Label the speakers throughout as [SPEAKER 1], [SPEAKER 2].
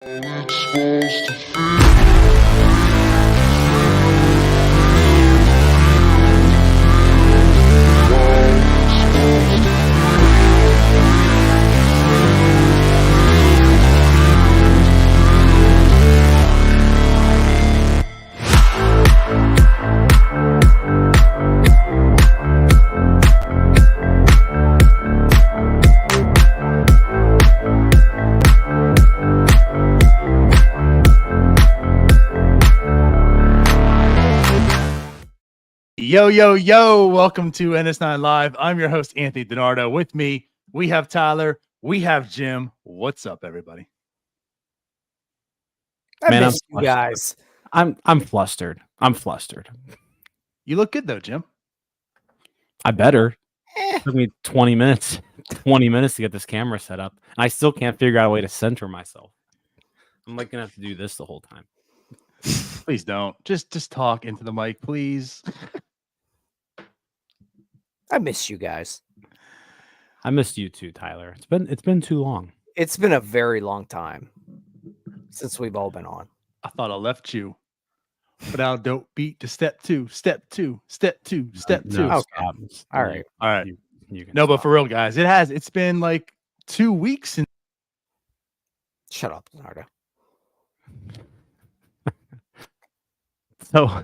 [SPEAKER 1] It's supposed to feel.
[SPEAKER 2] Yo, yo, yo, welcome to NS9LIVE. I'm your host, Anthony DiNardo. With me, we have Tyler, we have Jim. What's up, everybody?
[SPEAKER 3] I miss you guys.
[SPEAKER 4] I'm flustered. I'm flustered.
[SPEAKER 2] You look good, though, Jim.
[SPEAKER 4] I better. It took me 20 minutes to get this camera set up. And I still can't figure out a way to center myself. I'm like going to have to do this the whole time.
[SPEAKER 2] Please don't. Just talk into the mic, please.
[SPEAKER 3] I miss you guys.
[SPEAKER 4] I missed you too, Tyler. It's been too long.
[SPEAKER 3] It's been a very long time since we've all been on.
[SPEAKER 2] I thought I left you, but now don't beat to step two, step two, step two, step two.
[SPEAKER 4] No,
[SPEAKER 3] Okay.
[SPEAKER 4] stop.
[SPEAKER 3] All right.
[SPEAKER 2] All right.
[SPEAKER 4] You can
[SPEAKER 2] No, but
[SPEAKER 4] stop.
[SPEAKER 2] for real, guys, it's been like 2 weeks since.
[SPEAKER 3] Shut up, Nardo.
[SPEAKER 4] So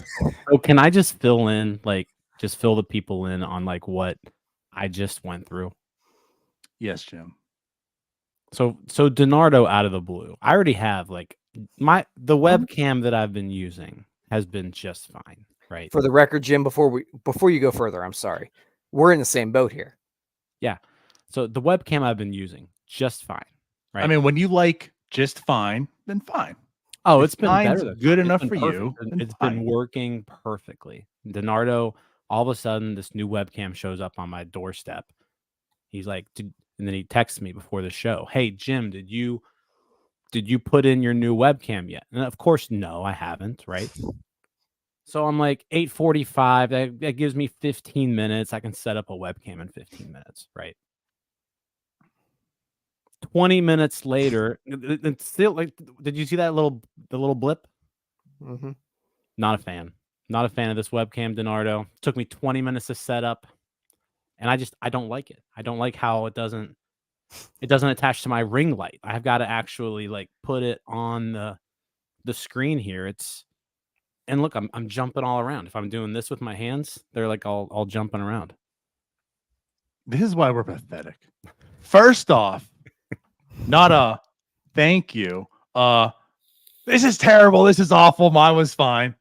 [SPEAKER 4] can I just fill the people in on like what I just went through?
[SPEAKER 2] Yes, Jim.
[SPEAKER 4] So DiNardo out of the blue. I already have like the webcam that I've been using has been just fine, right?
[SPEAKER 3] For the record, Jim, before you go further, I'm sorry. We're in the same boat here.
[SPEAKER 4] Yeah. So the webcam I've been using just fine, right?
[SPEAKER 2] I mean, when you like just fine, then fine.
[SPEAKER 4] oh,
[SPEAKER 2] if
[SPEAKER 4] it's been
[SPEAKER 2] mine's
[SPEAKER 4] better.
[SPEAKER 2] good
[SPEAKER 4] It's
[SPEAKER 2] enough
[SPEAKER 4] been
[SPEAKER 2] for
[SPEAKER 4] perfect.
[SPEAKER 2] you, then
[SPEAKER 4] It's
[SPEAKER 2] fine.
[SPEAKER 4] been working perfectly. DiNardo, all of a sudden, this new webcam shows up on my doorstep. He's like, and then he texts me before the show. Hey, Jim, did you put in your new webcam yet? And of course, no, I haven't. Right. So I'm like 8:45. That gives me 15 minutes. I can set up a webcam in 15 minutes. Right. 20 minutes later, it's still like, did you see that the little blip?
[SPEAKER 3] Mm-hmm.
[SPEAKER 4] Not a fan. Not a fan of this webcam, DiNardo. Took me 20 minutes to set up, and I don't like it. I don't like how it doesn't attach to my ring light. I've got to actually like put it on the screen here. And look, I'm jumping all around. If I'm doing this with my hands, they're like all jumping around.
[SPEAKER 2] This is why we're pathetic. First off, not a thank you. This is terrible. This is awful. Mine was fine.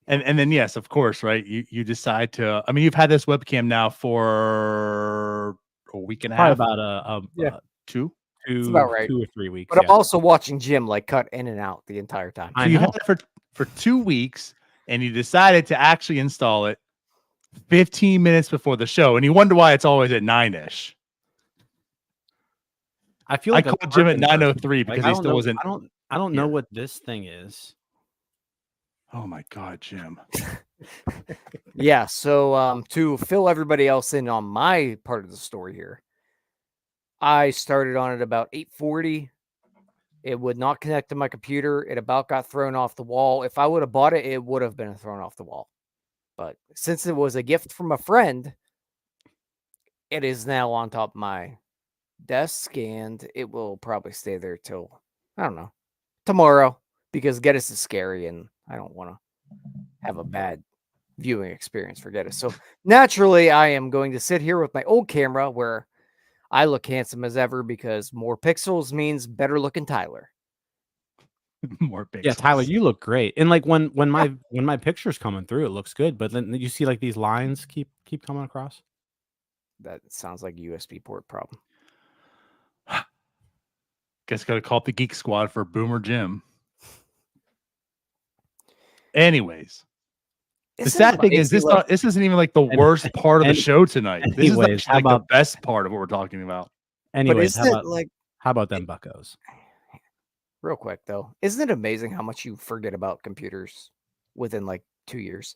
[SPEAKER 2] And then yes, of course, right? You decide to. I mean, you've had this webcam now for a week and a half.
[SPEAKER 4] Probably about
[SPEAKER 2] two.
[SPEAKER 3] That's about right.
[SPEAKER 4] 2 or 3 weeks.
[SPEAKER 3] But I'm also watching Jim like cut in and out the entire time.
[SPEAKER 2] So you had it for 2 weeks, and you decided to actually install it 15 minutes before the show, and you wonder why it's always at 9-ish.
[SPEAKER 4] I feel like
[SPEAKER 2] I called Jim at 9:03 because he still wasn't.
[SPEAKER 4] I don't know what this thing is.
[SPEAKER 2] Oh my God, Jim.
[SPEAKER 3] Yeah, so to fill everybody else in on my part of the story here, I started on it about 8:40. It would not connect to my computer. It about got thrown off the wall. If I would have bought it, it would have been thrown off the wall. But since it was a gift from a friend, it is now on top of my desk, and it will probably stay there till, I don't know, tomorrow, because Geddes is scary, and I don't want to have a bad viewing experience for Geddes. So naturally, I am going to sit here with my old camera where I look handsome as ever, because more pixels means better looking Tyler.
[SPEAKER 2] More pixels.
[SPEAKER 4] Yeah, Tyler, you look great. And like when my picture's coming through, it looks good. But then you see like these lines keep coming across.
[SPEAKER 3] That sounds like a USB port problem.
[SPEAKER 2] Guess gotta call up the Geek Squad for Boomer Jim. Anyways, the sad thing is this isn't even like the worst part of the show tonight. This is actually like the best part of what we're talking about.
[SPEAKER 4] Anyways, how about them buckos?
[SPEAKER 3] Real quick though, isn't it amazing how much you forget about computers within like 2 years?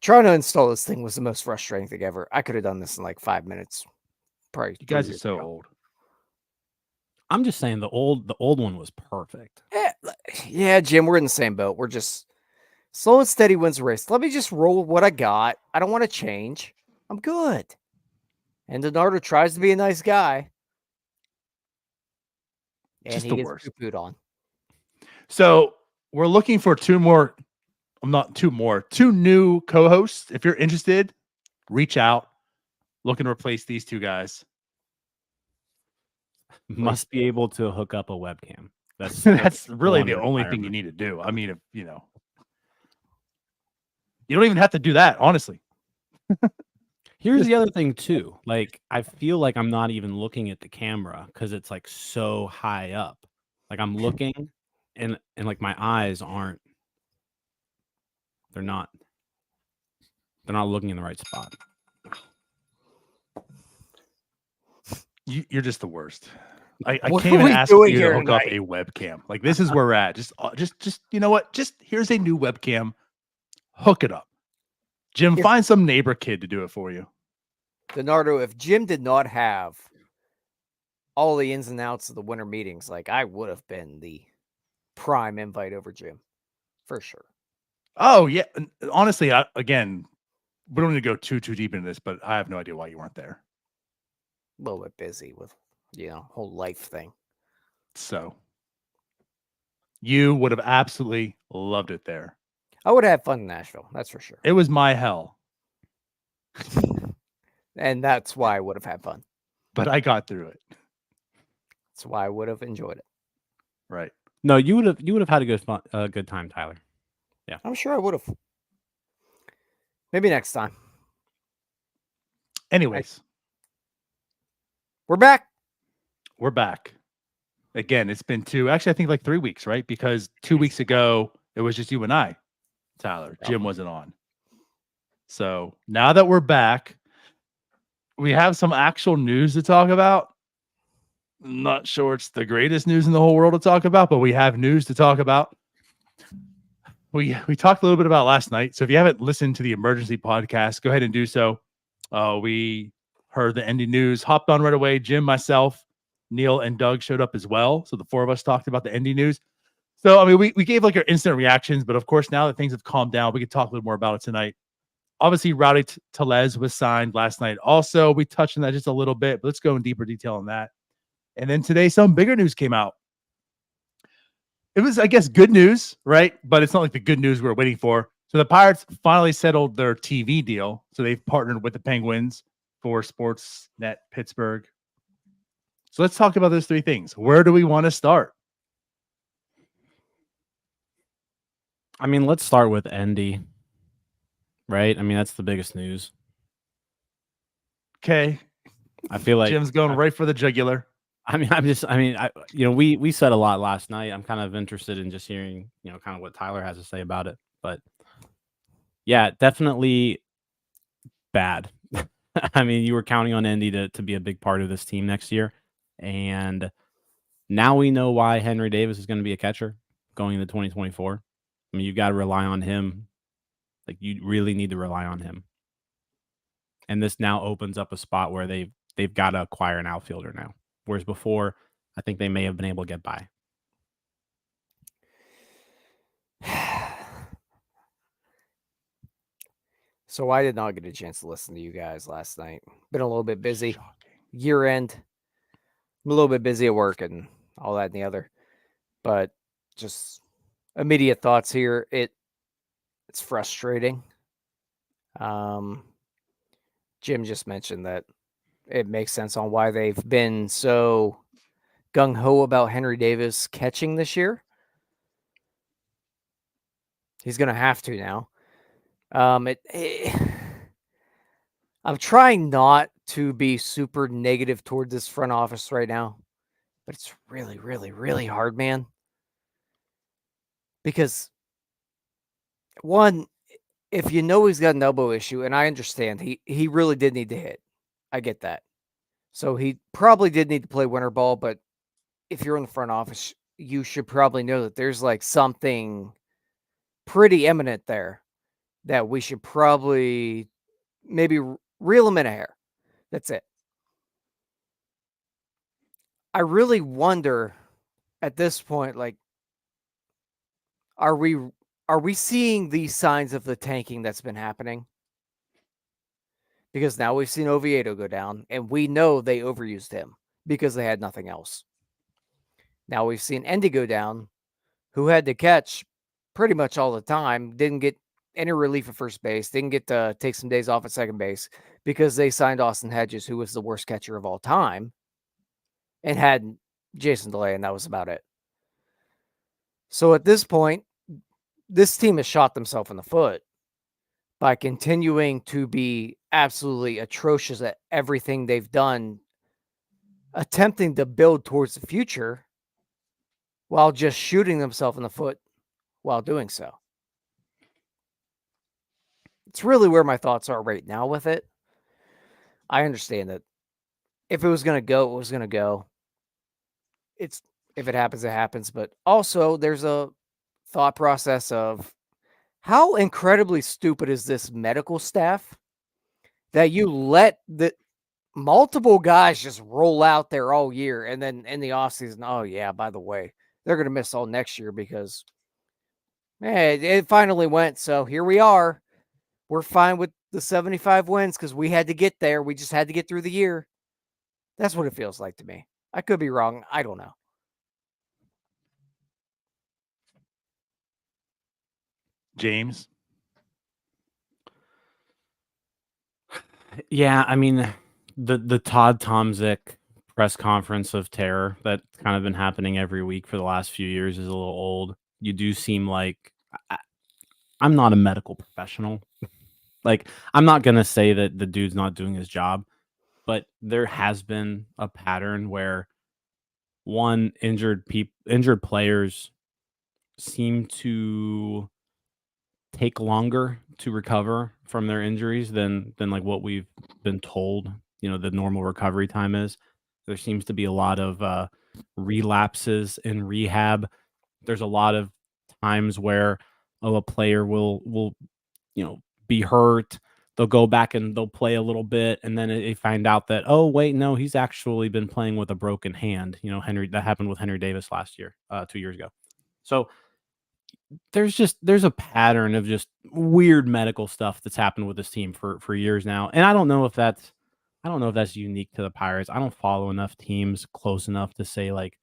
[SPEAKER 3] Trying to install this thing was the most frustrating thing ever. I could have done this in like 5 minutes. Probably.
[SPEAKER 2] You guys are so old.
[SPEAKER 4] I'm just saying the old one was perfect.
[SPEAKER 3] Yeah, Jim, we're in the same boat. We're just slow and steady wins the race. Let me just roll with what I got. I don't want to change. I'm good. And Donardo tries to be a nice guy. And
[SPEAKER 2] Just
[SPEAKER 3] he
[SPEAKER 2] the
[SPEAKER 3] gets
[SPEAKER 2] worst.
[SPEAKER 3] poo-pooed on.
[SPEAKER 2] So we're looking for two new co-hosts. If you're interested, reach out. Looking to replace these two guys.
[SPEAKER 4] Must be able to hook up a webcam.
[SPEAKER 2] That's really
[SPEAKER 4] one
[SPEAKER 2] the only thing
[SPEAKER 4] requirement.
[SPEAKER 2] you need to do. I mean, if you don't even have to do that, honestly.
[SPEAKER 4] Here's the other thing too. Like, I feel like I'm not even looking at the camera because it's like so high up. Like I'm looking and like my eyes aren't. They're not looking in the right spot.
[SPEAKER 2] You're just the worst. I
[SPEAKER 3] What
[SPEAKER 2] can't
[SPEAKER 3] are
[SPEAKER 2] even
[SPEAKER 3] we
[SPEAKER 2] ask
[SPEAKER 3] doing
[SPEAKER 2] you to
[SPEAKER 3] here
[SPEAKER 2] hook up
[SPEAKER 3] tonight?
[SPEAKER 2] a webcam. Like this is where we're at. Just you know what? Just here's a new webcam. Hook it up. Jim,
[SPEAKER 3] If-
[SPEAKER 2] find some neighbor kid to do it for you.
[SPEAKER 3] Donardo, if Jim did not have all the ins and outs of the winter meetings, like I would have been the prime invite over Jim. For sure.
[SPEAKER 2] Oh yeah. Honestly, again, we don't need to go too deep into this, but I have no idea why you weren't there.
[SPEAKER 3] A little bit busy with, whole life thing.
[SPEAKER 2] So you would have absolutely loved it there.
[SPEAKER 3] I would have had fun in Nashville. That's for sure.
[SPEAKER 2] It was my hell,
[SPEAKER 3] And that's why I would have had fun.
[SPEAKER 2] but I got through it.
[SPEAKER 3] That's why I would have enjoyed it.
[SPEAKER 2] Right.
[SPEAKER 4] No, you would have had a good time, Tyler. Yeah,
[SPEAKER 3] I'm sure I would have. Maybe next time.
[SPEAKER 2] Anyways,
[SPEAKER 3] We're back.
[SPEAKER 2] we're back. Again, it's been I think like 3 weeks, right? Because 2 weeks ago, it was just you and I, Tyler. Jim wasn't on. So now that we're back, we have some actual news to talk about. Not sure it's the greatest news in the whole world to talk about, but we have news to talk about. We talked a little bit about last night. So if you haven't listened to the emergency podcast, go ahead and do so. We heard the Endy news, hopped on right away. Jim, myself, Neil, and Doug showed up as well. So the four of us talked about the Endy news. So, I mean, we gave like our instant reactions, but of course, now that things have calmed down, we could talk a little more about it tonight. Obviously, Rowdy Tellez was signed last night. Also, we touched on that just a little bit, but let's go in deeper detail on that. And then today, some bigger news came out. It was, I guess, good news, right? But it's not like the good news we were waiting for. So the Pirates finally settled their TV deal. So they've partnered with the Penguins for SportsNet Pittsburgh. So let's talk about those three things. Where do we want to start?
[SPEAKER 4] I mean, let's start with Endy, right? I mean, that's the biggest news.
[SPEAKER 2] Okay.
[SPEAKER 4] I feel like
[SPEAKER 2] Jim's going right for the jugular.
[SPEAKER 4] We said a lot last night. I'm kind of interested in just hearing, kind of what Tyler has to say about it. But yeah, definitely bad. I mean, you were counting on Endy to be a big part of this team next year. And now we know why Henry Davis is going to be a catcher going into 2024. I mean, you've got to rely on him. Like, you really need to rely on him. And this now opens up a spot where they've got to acquire an outfielder now. Whereas before, I think they may have been able to get by.
[SPEAKER 3] So I did not get a chance to listen to you guys last night. Been a little bit busy. Year end. I'm a little bit busy at work and all that and the other. But just immediate thoughts here. It's frustrating. Jim just mentioned that it makes sense on why they've been so gung-ho about Henry Davis catching this year. He's going to have to now. I'm trying not to be super negative toward this front office right now, but it's really, really, really hard, man. Because one, if you know he's got an elbow issue, and I understand he really did need to hit. I get that. So he probably did need to play winter ball, but if you're in the front office, you should probably know that there's like something pretty imminent there that we should probably maybe reel him in a hair. That's it. I really wonder at this point, like, are we seeing these signs of the tanking that's been happening? Because now we've seen Oviedo go down, and we know they overused him because they had nothing else. Now we've seen Endy go down, who had to catch pretty much all the time, didn't get any relief at first base, didn't get to take some days off at second base because they signed Austin Hedges, who was the worst catcher of all time, and had Jason DeLay, and that was about it. So at this point, this team has shot themselves in the foot by continuing to be absolutely atrocious at everything they've done, attempting to build towards the future while just shooting themselves in the foot while doing so. It's really where my thoughts are right now with it. I understand that if it was going to go, it was going to go. If it happens, it happens. But also there's a thought process of how incredibly stupid is this medical staff that you let the multiple guys just roll out there all year, and then in the offseason, oh yeah, by the way, they're going to miss all next year because it finally went. So here we are. We're fine with the 75 wins because we had to get there. We just had to get through the year. That's what it feels like to me. I could be wrong. I don't know.
[SPEAKER 2] James.
[SPEAKER 4] Yeah, I mean, the Todd Tomzik press conference of terror that's kind of been happening every week for the last few years is a little old. You do seem like I'm not a medical professional. Like, I'm not going to say that the dude's not doing his job, but there has been a pattern where injured players seem to take longer to recover from their injuries than like what we've been told, the normal recovery time is. There seems to be a lot of relapses in rehab. There's a lot of times where a player will be hurt. They'll go back and they'll play a little bit, and then they find out that, oh wait, no, he's actually been playing with a broken hand. That happened with Henry Davis last year, 2 years ago. So there's a pattern of just weird medical stuff that's happened with this team for years now. And I don't know if that's unique to the Pirates. I don't follow enough teams close enough to say like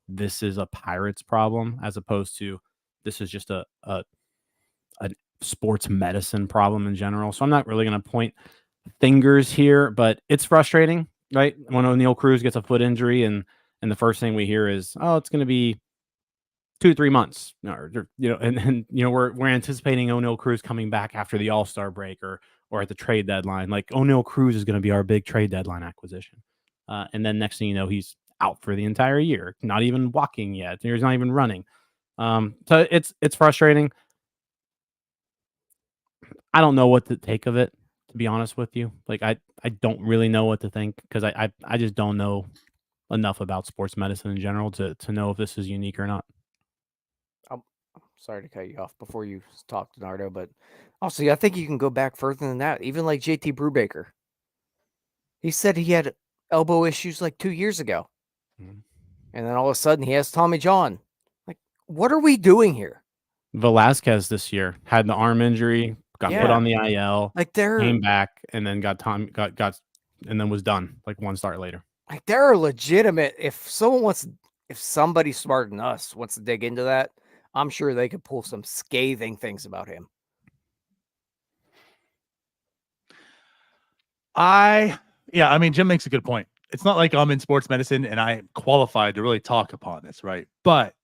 [SPEAKER 4] this is a Pirates problem as opposed to this is just a sports medicine problem in general. So I'm not really going to point fingers here, but it's frustrating, right? When O'Neal Cruz gets a foot injury and the first thing we hear is, oh, it's going to be 2-3 months, and we're anticipating O'Neal Cruz coming back after the All-Star break or at the trade deadline. Like O'Neal Cruz is going to be our big trade deadline acquisition. And then next thing you know, he's out for the entire year, not even walking yet. He's not even running. So it's frustrating. I don't know what to take of it, to be honest with you. Like I don't really know what to think because I just don't know enough about sports medicine in general to know if this is unique or not.
[SPEAKER 3] Sorry to cut you off before you talk, Nardo, but also I think you can go back further than that. Even like JT Brubaker, he said he had elbow issues like 2 years ago, and then all of a sudden he has Tommy John. Like, what are we doing here?
[SPEAKER 4] Velasquez this year had the arm injury, got put on the IL,
[SPEAKER 3] like
[SPEAKER 4] came back, and then got and then was done like one start later.
[SPEAKER 3] Like there are legitimate. If somebody smarter than us wants to dig into that, I'm sure they could pull some scathing things about him.
[SPEAKER 2] I mean, Jim makes a good point. It's not like I'm in sports medicine and I'm qualified to really talk upon this, right? But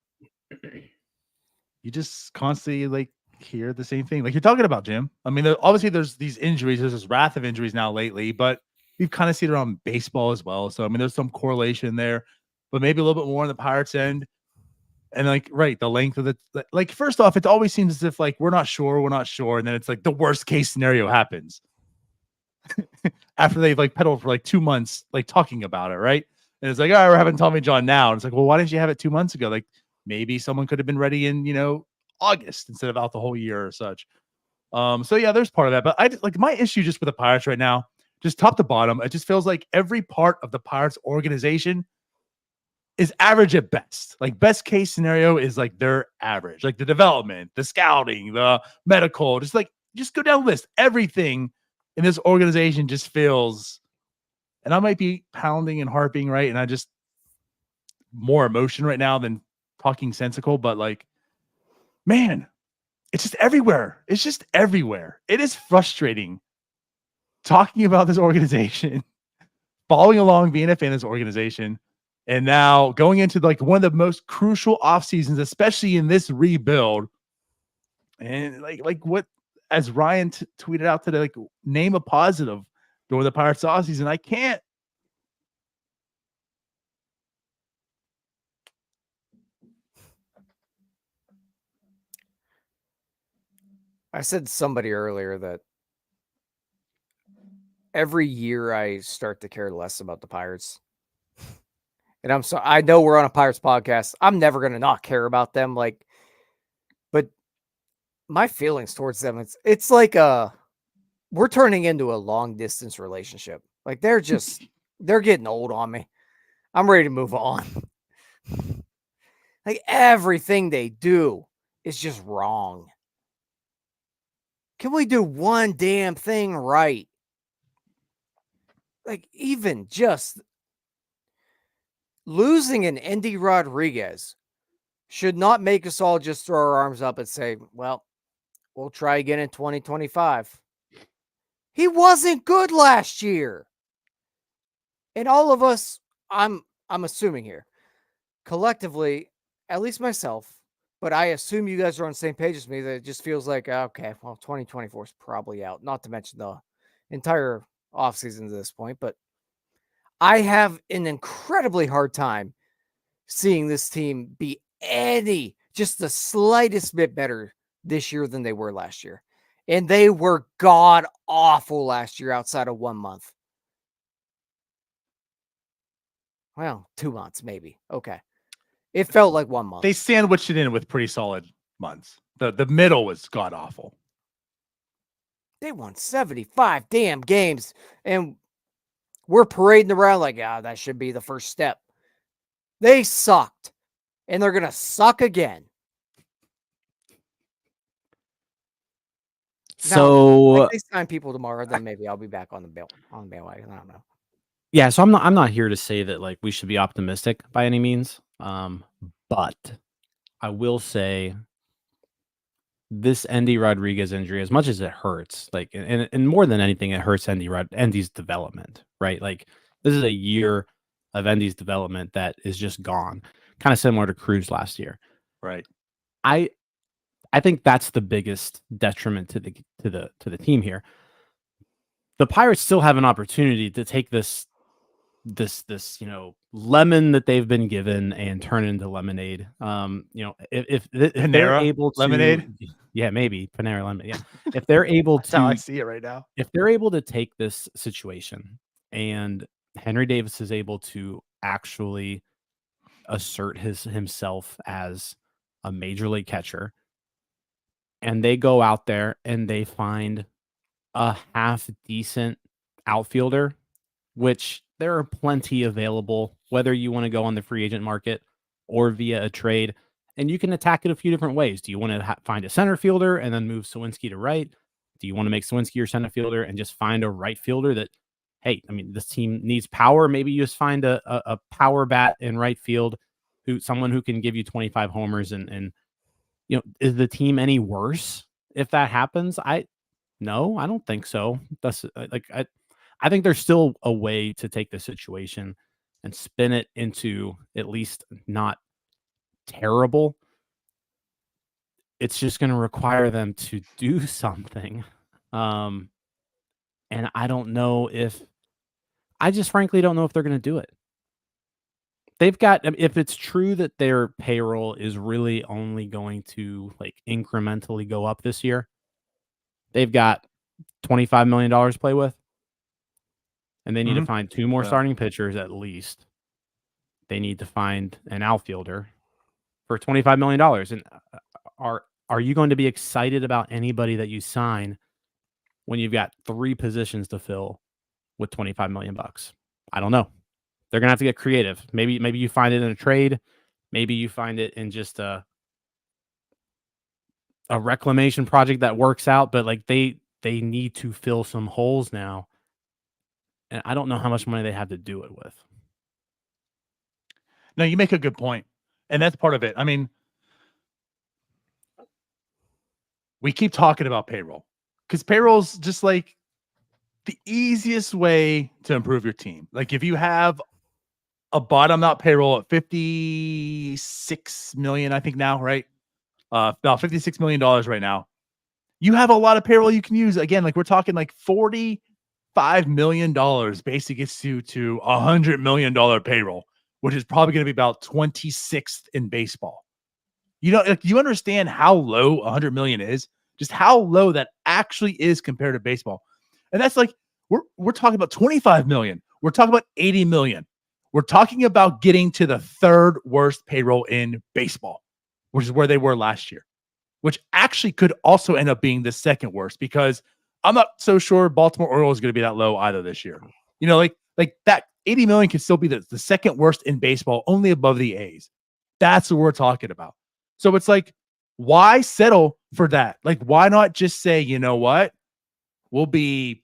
[SPEAKER 2] you just constantly like hear the same thing. Like you're talking about, Jim. I mean, obviously there's these injuries. There's this wrath of injuries now lately, but we've kind of seen it on baseball as well. So, I mean, there's some correlation there, but maybe a little bit more on the Pirates end. And like, right, the length of the, like, first off, it always seems as if like, we're not sure. And then it's like the worst case scenario happens after they've like pedaled for like 2 months, like talking about it. Right. And it's like, all right, we're having Tommy John now. And it's like, well, why didn't you have it 2 months ago? Like maybe someone could have been ready in, August instead of out the whole year or such. So yeah, there's part of that, but I like my issue just with the Pirates right now, just top to bottom. It just feels like every part of the Pirates organization is average at best. Like best case scenario is like they're average, like the development, the scouting, the medical, just go down the list. Everything in this organization just feels, and I might be pounding and harping, right? And I just more emotion right now than talking sensical, but like, man, it's just everywhere. It's just everywhere. It is frustrating talking about this organization, following along, being a fan of this organization, and now going into like one of the most crucial off seasons, especially in this rebuild. And like what, as Ryan tweeted out today, like name a positive during the Pirates off season. I can't.
[SPEAKER 3] I said to somebody earlier that every year I start to care less about the Pirates. And I'm sorry, I know we're on a Pirates podcast. I'm never going to not care about them. Like, but my feelings towards them, it's like we're turning into a long distance relationship. Like they're getting old on me. I'm ready to move on. Like everything they do is just wrong. Can we do one damn thing right? Like even just losing an Endy Rodriguez should not make us all just throw our arms up and say, well, we'll try again in 2025. He wasn't good last year. And all of us, I'm assuming here, collectively, at least myself, but I assume you guys are on the same page as me, that it just feels like, okay, well, 2024 is probably out, not to mention the entire offseason at this point. But I have an incredibly hard time seeing this team be just the slightest bit better this year than they were last year. And they were god awful last year outside of 1 month. Well, 2 months, maybe. Okay. It felt like 1 month.
[SPEAKER 2] They sandwiched it in with pretty solid months. The middle was god awful.
[SPEAKER 3] They won 75 damn games, and we're parading around like, that should be the first step. They sucked, and they're going to suck again.
[SPEAKER 4] So
[SPEAKER 3] now, if they sign people tomorrow, then maybe I'll be back on the bandwagon. I don't know.
[SPEAKER 4] Yeah, so I'm not here to say that like we should be optimistic by any means. But I will say this Endy Rodriguez injury, as much as it hurts, like and more than anything, it hurts Endy's development, right? Like this is a year of Endy's development that is just gone, kind of similar to Cruz last year.
[SPEAKER 2] Right.
[SPEAKER 4] I think that's the biggest detriment to the team here. The Pirates still have an opportunity to take this lemon that they've been given and turn it into lemonade. If they're able to
[SPEAKER 2] lemonade,
[SPEAKER 4] yeah, maybe Panera lemonade. Yeah, if they're able
[SPEAKER 2] that's how I
[SPEAKER 4] to
[SPEAKER 2] see it right now.
[SPEAKER 4] If they're able to take this situation and Henry Davis is able to actually assert himself as a major league catcher, and they go out there and they find a half decent outfielder, which there are plenty available, whether you want to go on the free agent market or via a trade, and you can attack it a few different ways. Do you want to find a center fielder and then move Sawinski to right? Do you want to make Sawinski your center fielder and just find a right fielder that, hey, I mean, this team needs power. Maybe you just find a power bat in right field, someone who can give you 25 homers and is the team any worse if that happens? No, I don't think so. That's I think there's still a way to take the situation and spin it into at least not terrible. It's just going to require them to do something. And I don't know I just frankly don't know if they're going to do it. If it's true that their payroll is really only going to like incrementally go up this year, they've got $25 million to play with. And they need to find 2 more starting pitchers at least. They need to find an outfielder for $25 million. And are you going to be excited about anybody that you sign when you've got 3 positions to fill with $25 million? I don't know. They're gonna have to get creative. Maybe you find it in a trade. Maybe you find it in just a reclamation project that works out. But like they need to fill some holes now, and I don't know how much money they have to do it with.
[SPEAKER 2] No, you make a good point, and that's part of it. I mean, we keep talking about payroll because payroll's just like the easiest way to improve your team. Like if you have a bottom out payroll at 56 million, I think now, right? About $56 million right now. You have a lot of payroll you can use. Again, like we're talking like $45 million basically gets you to $100 million payroll, which is probably going to be about 26th in baseball. You know, like you understand how low 100 million is, just how low that actually is compared to baseball. And that's like, we're talking about 25 million. We're talking about 80 million. We're talking about getting to the third worst payroll in baseball, which is where they were last year, which actually could also end up being the second worst because I'm not so sure Baltimore Orioles is going to be that low either this year. You know, like that 80 million could still be the second worst in baseball, only above the A's. That's what we're talking about. So it's like, why settle for that? Like, why not just say, you know what? We'll be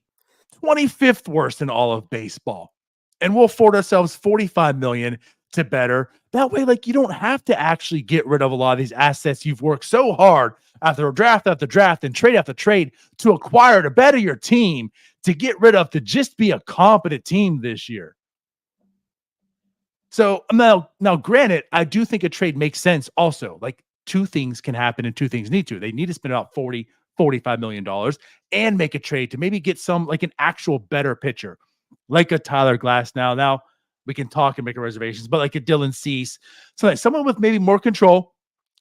[SPEAKER 2] 25th worst in all of baseball. And we'll afford ourselves 45 million to better. That way, like, you don't have to actually get rid of a lot of these assets you've worked so hard after draft after draft and trade after trade to acquire to better your team, to get rid of, to just be a competent team this year. So now granted, I do think a trade makes sense also. Like, two things can happen and two things need to. They need to spend about $45 million and make a trade to maybe get some, like an actual better pitcher, like a Tyler Glass. Now we can talk and make reservations, but like a Dylan Cease, so like someone with maybe more control.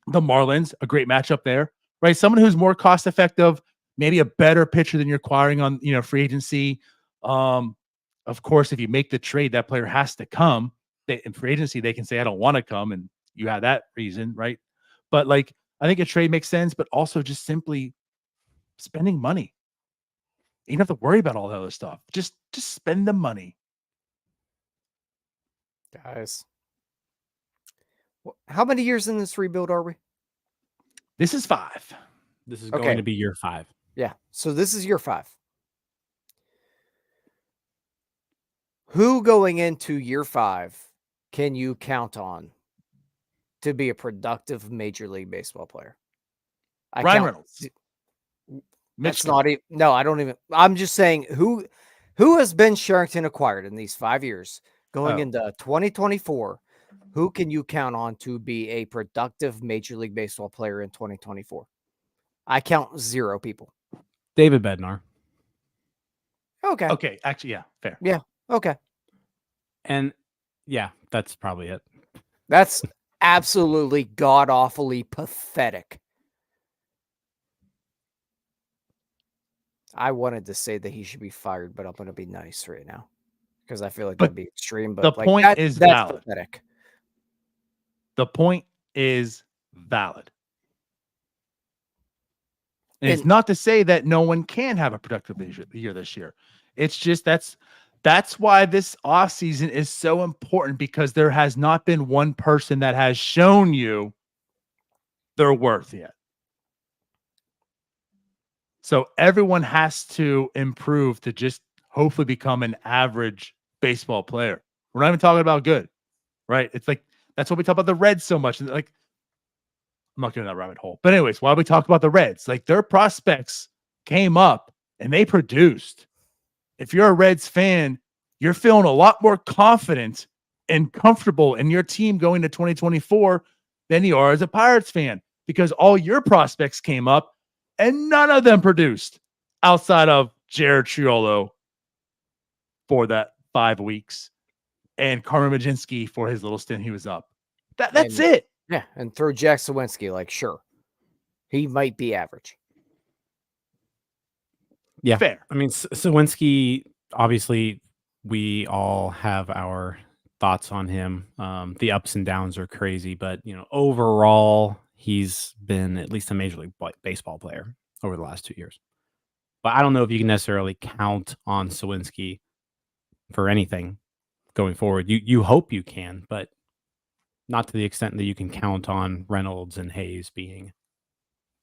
[SPEAKER 2] The Marlins, a great matchup there, right? Someone who's more cost effective, maybe a better pitcher than you're acquiring on, free agency. Of course, if you make the trade, that player has to come. In free agency, they can say, I don't want to come, and you have that reason, right? But like, I think a trade makes sense, but also just simply spending money. You don't have to worry about all the other stuff. Just spend the money.
[SPEAKER 3] Guys, how many years in this rebuild are we?
[SPEAKER 2] This is 5.
[SPEAKER 4] This is going to be year 5.
[SPEAKER 3] Yeah. So this is year 5. Who going into year 5 can you count on to be a productive Major League Baseball player?
[SPEAKER 2] Ryan Reynolds.
[SPEAKER 3] That's not even. No, I don't even. I'm just saying who has Ben Sherrington acquired in these 5 years going into 2024. Who can you count on to be a productive Major League Baseball player in 2024? I count 0 people.
[SPEAKER 4] David Bednar.
[SPEAKER 3] Okay.
[SPEAKER 2] Okay. Actually, yeah, fair.
[SPEAKER 3] Yeah. Okay.
[SPEAKER 4] And yeah, that's probably it.
[SPEAKER 3] That's absolutely god-awfully pathetic. I wanted to say that he should be fired, but I'm going to be nice right now because I feel like that'd be extreme. But
[SPEAKER 2] the
[SPEAKER 3] like,
[SPEAKER 2] point is
[SPEAKER 3] that's
[SPEAKER 2] valid.
[SPEAKER 3] Pathetic.
[SPEAKER 2] The point is valid. And it's not to say that no one can have a productive year this year. It's just that's why this offseason is so important, because there has not been one person that has shown you their worth yet. So everyone has to improve to just hopefully become an average baseball player. We're not even talking about good, right? It's like, that's why we talk about the Reds so much. And like, I'm not getting that rabbit hole. But anyways, why we talk about the Reds? Like, their prospects came up and they produced. If you're a Reds fan, you're feeling a lot more confident and comfortable in your team going to 2024 than you are as a Pirates fan, because all your prospects came up and none of them produced outside of Jared Triolo for that 5 weeks and Carmen Majinski for his little stint he was up. That's it.
[SPEAKER 3] Yeah, and throw Jack Sawinski, like, sure, he might be average.
[SPEAKER 4] Yeah,
[SPEAKER 2] fair.
[SPEAKER 4] I mean, Sawinski, obviously, we all have our thoughts on him. The ups and downs are crazy, but overall, he's been at least a Major League Baseball player over the last 2 years. But I don't know if you can necessarily count on Sawinski for anything. going forward. You hope you can, but not to the extent that you can count on Reynolds and Hayes being,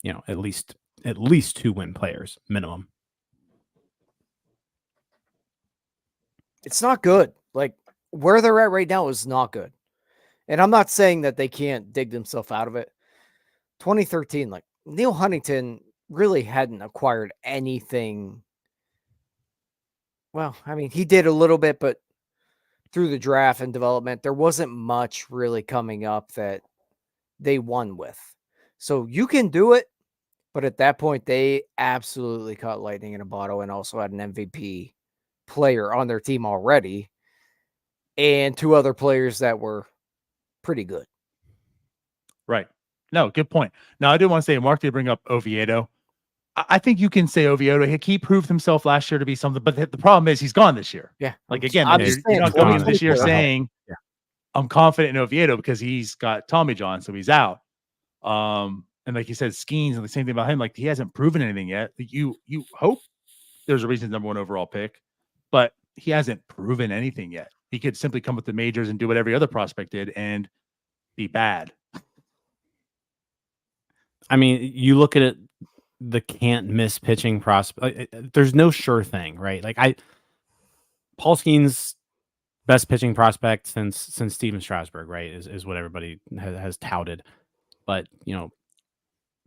[SPEAKER 4] at least 2-win players minimum.
[SPEAKER 3] It's not good. Like where they're at right now is not good. And I'm not saying that they can't dig themselves out of it. 2013, like Neil Huntington really hadn't acquired anything. Well, I mean, he did a little bit, but through the draft and development, there wasn't much really coming up that they won with. So you can do it, but at that point, they absolutely caught lightning in a bottle and also had an MVP player on their team already and 2 other players that were pretty good.
[SPEAKER 2] Right. No, good point. Now, I do want to say, Mark did bring up Oviedo. I think you can say Oviedo. He proved himself last year to be something, but the problem is he's gone this year.
[SPEAKER 3] Yeah.
[SPEAKER 2] Like, again,
[SPEAKER 3] I'm
[SPEAKER 2] you're
[SPEAKER 3] just saying,
[SPEAKER 2] not coming into this year
[SPEAKER 3] 2024.
[SPEAKER 2] saying,
[SPEAKER 4] Yeah.
[SPEAKER 2] I'm confident in Oviedo because he's got Tommy John, so he's out. And like you said, Skeens, and the same thing about him. Like, he hasn't proven anything yet. You hope there's a reason he's #1 overall pick, but he hasn't proven anything yet. He could simply come with the majors and do what every other prospect did and be bad.
[SPEAKER 4] I mean, you look at it, the can't miss pitching prospect. There's no sure thing, right? Like Paul Skeens' best pitching prospect since Steven Strasburg, right? Is what everybody has touted. But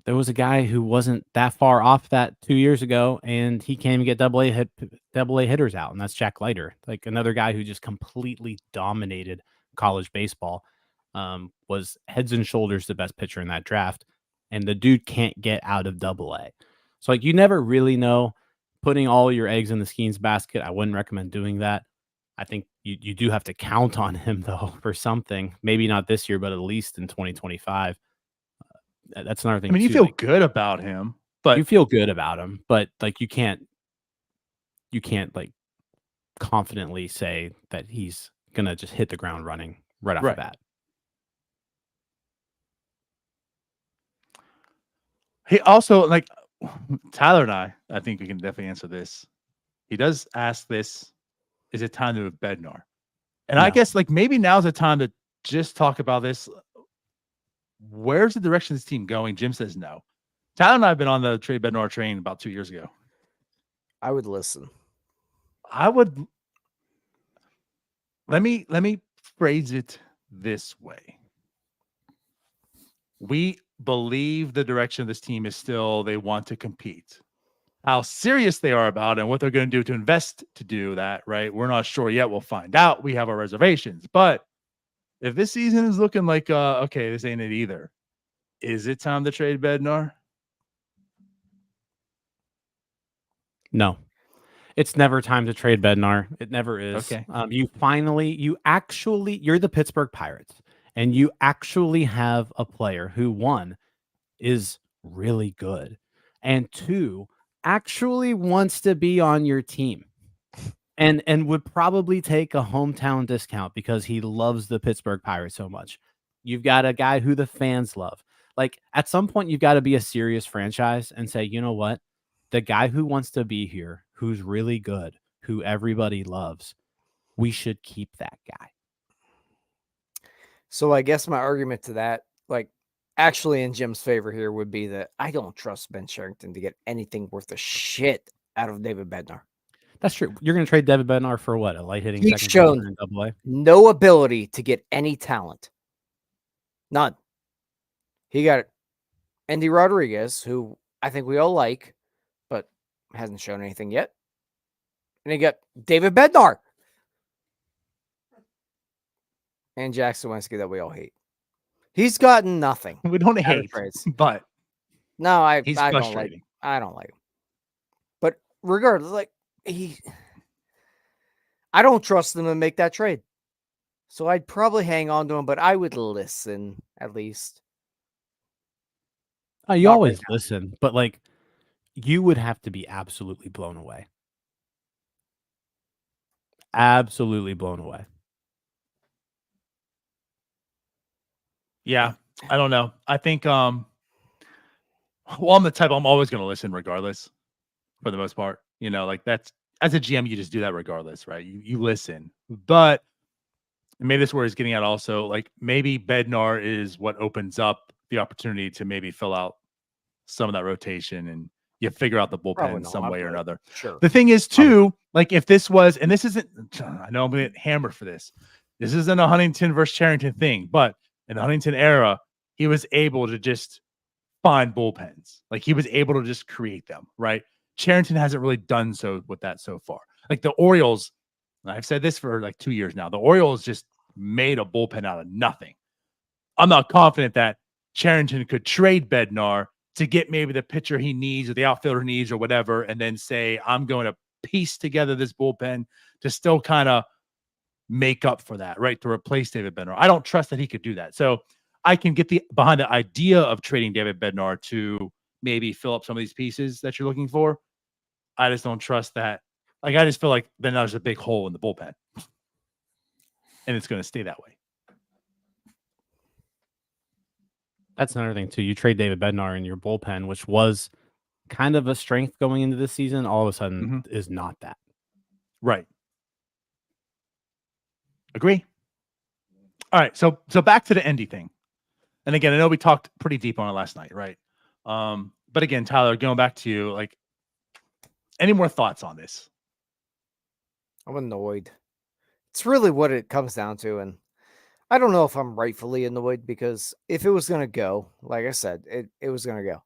[SPEAKER 4] there was a guy who wasn't that far off that 2 years ago, and he can't even get double A hitters out, and that's Jack Leiter, like another guy who just completely dominated college baseball. Was heads and shoulders the best pitcher in that draft, and the dude can't get out of double A. So like you never really know. Putting all your eggs in the Skeens basket, I wouldn't recommend doing that. I think you do have to count on him though for something. Maybe not this year, but at least in 2025. That's another thing.
[SPEAKER 2] I mean, you
[SPEAKER 4] too.
[SPEAKER 2] feel
[SPEAKER 4] Like,
[SPEAKER 2] good about him, but
[SPEAKER 4] you feel good about him, but like you can't like confidently say that he's gonna just hit the ground running right off the bat.
[SPEAKER 2] He also, like Tyler and I think we can definitely answer this. He does ask this: is it time to move Bednar? And I
[SPEAKER 4] No.
[SPEAKER 2] guess like maybe now's the time to just talk about this. Where's the direction of this team going? Jim says no. Tyler and I have been on the trade Bednar train about 2 years ago.
[SPEAKER 3] I would listen.
[SPEAKER 2] I would. Let me phrase it this way. We believe the direction of this team is still they want to compete. How serious they are about it and what they're going to do to invest to do that, right? We're not sure yet. We'll find out. We have our reservations. But if this season is looking like, okay, this ain't it either, is it time to trade Bednar?
[SPEAKER 4] No, it's never time to trade Bednar. It never is.
[SPEAKER 2] Okay.
[SPEAKER 4] You're the Pittsburgh Pirates, and you actually have a player who, 1, is really good, and 2, actually wants to be on your team and would probably take a hometown discount because he loves the Pittsburgh Pirates so much. You've got a guy who the fans love. Like at some point you've got to be a serious franchise and say, you know what? The guy who wants to be here, who's really good, who everybody loves, we should keep that guy.
[SPEAKER 3] So I guess my argument to that, like actually in Jim's favor here, would be that I don't trust Ben Cherington to get anything worth a shit out of David Bednar.
[SPEAKER 4] That's true. You're going to trade David Bednar for what? A light hitting
[SPEAKER 3] He's
[SPEAKER 4] second
[SPEAKER 3] shown
[SPEAKER 4] baseman in Double-A?
[SPEAKER 3] no ability to get any talent. None. He got Endy Rodriguez, who I think we all like, but hasn't shown anything yet. And he got David Bednar. And Jackson Weski that we all hate. He's gotten nothing.
[SPEAKER 2] We don't
[SPEAKER 3] out of
[SPEAKER 2] hate,
[SPEAKER 3] trades.
[SPEAKER 2] but
[SPEAKER 3] No, I
[SPEAKER 2] he's
[SPEAKER 3] don't like
[SPEAKER 2] frustrating.
[SPEAKER 3] him. I don't like him. But regardless, like I don't trust them to make that trade. So I'd probably hang on to him, but I would listen at least.
[SPEAKER 4] Oh, you
[SPEAKER 3] Not
[SPEAKER 4] always
[SPEAKER 3] right now.
[SPEAKER 4] listen, but like you would have to be absolutely blown away. Absolutely blown away.
[SPEAKER 2] Yeah, I don't know. I think well, I'm the type I'm always going to listen regardless for the most part. You know, like that's as a GM, you just do that regardless, right? You listen. But and maybe this is where he's getting at also, like maybe Bednar is what opens up the opportunity to maybe fill out some of that rotation and you figure out the bullpen
[SPEAKER 3] Probably
[SPEAKER 2] in some
[SPEAKER 3] not,
[SPEAKER 2] way or
[SPEAKER 3] but
[SPEAKER 2] another.
[SPEAKER 3] Sure.
[SPEAKER 2] The thing is too, like if this was, and this isn't, I know I'm going to get hammered for this. This isn't a Huntington versus Charrington thing, but in the Huntington era, he was able to just find bullpens. Like he was able to just create them, right? Charrington hasn't really done so with that so far. Like the Orioles, I've said this for like 2 years now. The Orioles just made a bullpen out of nothing. I'm not confident that Charrington could trade Bednar to get maybe the pitcher he needs or the outfielder he needs or whatever, and then say, I'm going to piece together this bullpen to still kind of make up for that, right? To replace David Bednar. I don't trust that he could do that. So I can get behind the idea of trading David Bednar to maybe fill up some of these pieces that you're looking for. I just don't trust that. Like, I just feel like then there's a big hole in the bullpen. And it's going to stay that way.
[SPEAKER 4] That's another thing too. You trade David Bednar in your bullpen, which was kind of a strength going into this season, all of a sudden is not that.
[SPEAKER 2] Right. Agree. All right. So back to the Endy thing. And again, I know we talked pretty deep on it last night, right? But again, Tyler, going back to you, like, any more thoughts on this?
[SPEAKER 3] I'm annoyed. It's really what it comes down to. And I don't know if I'm rightfully annoyed because if it was going to go, like I said, it was going to go.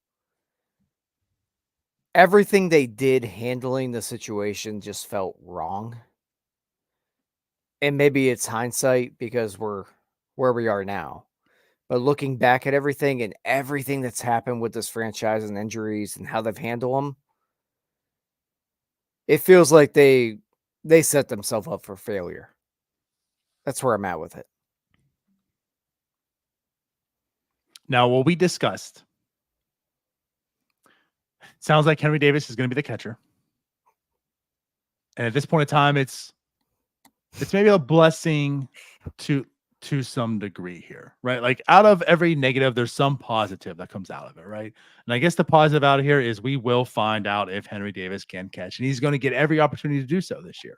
[SPEAKER 3] Everything they did handling the situation just felt wrong. And maybe it's hindsight because we're where we are now. But looking back at everything and everything that's happened with this franchise and injuries and how they've handled them, it feels like they set themselves up for failure. That's where I'm at with it.
[SPEAKER 2] Now, what we discussed, sounds like Henry Davis is going to be the catcher. And at this point in time, it's maybe a blessing to some degree here, right? Like out of every negative, there's some positive that comes out of it, right? And I guess the positive out of here is we will find out if Henry Davis can catch, and he's going to get every opportunity to do so this year.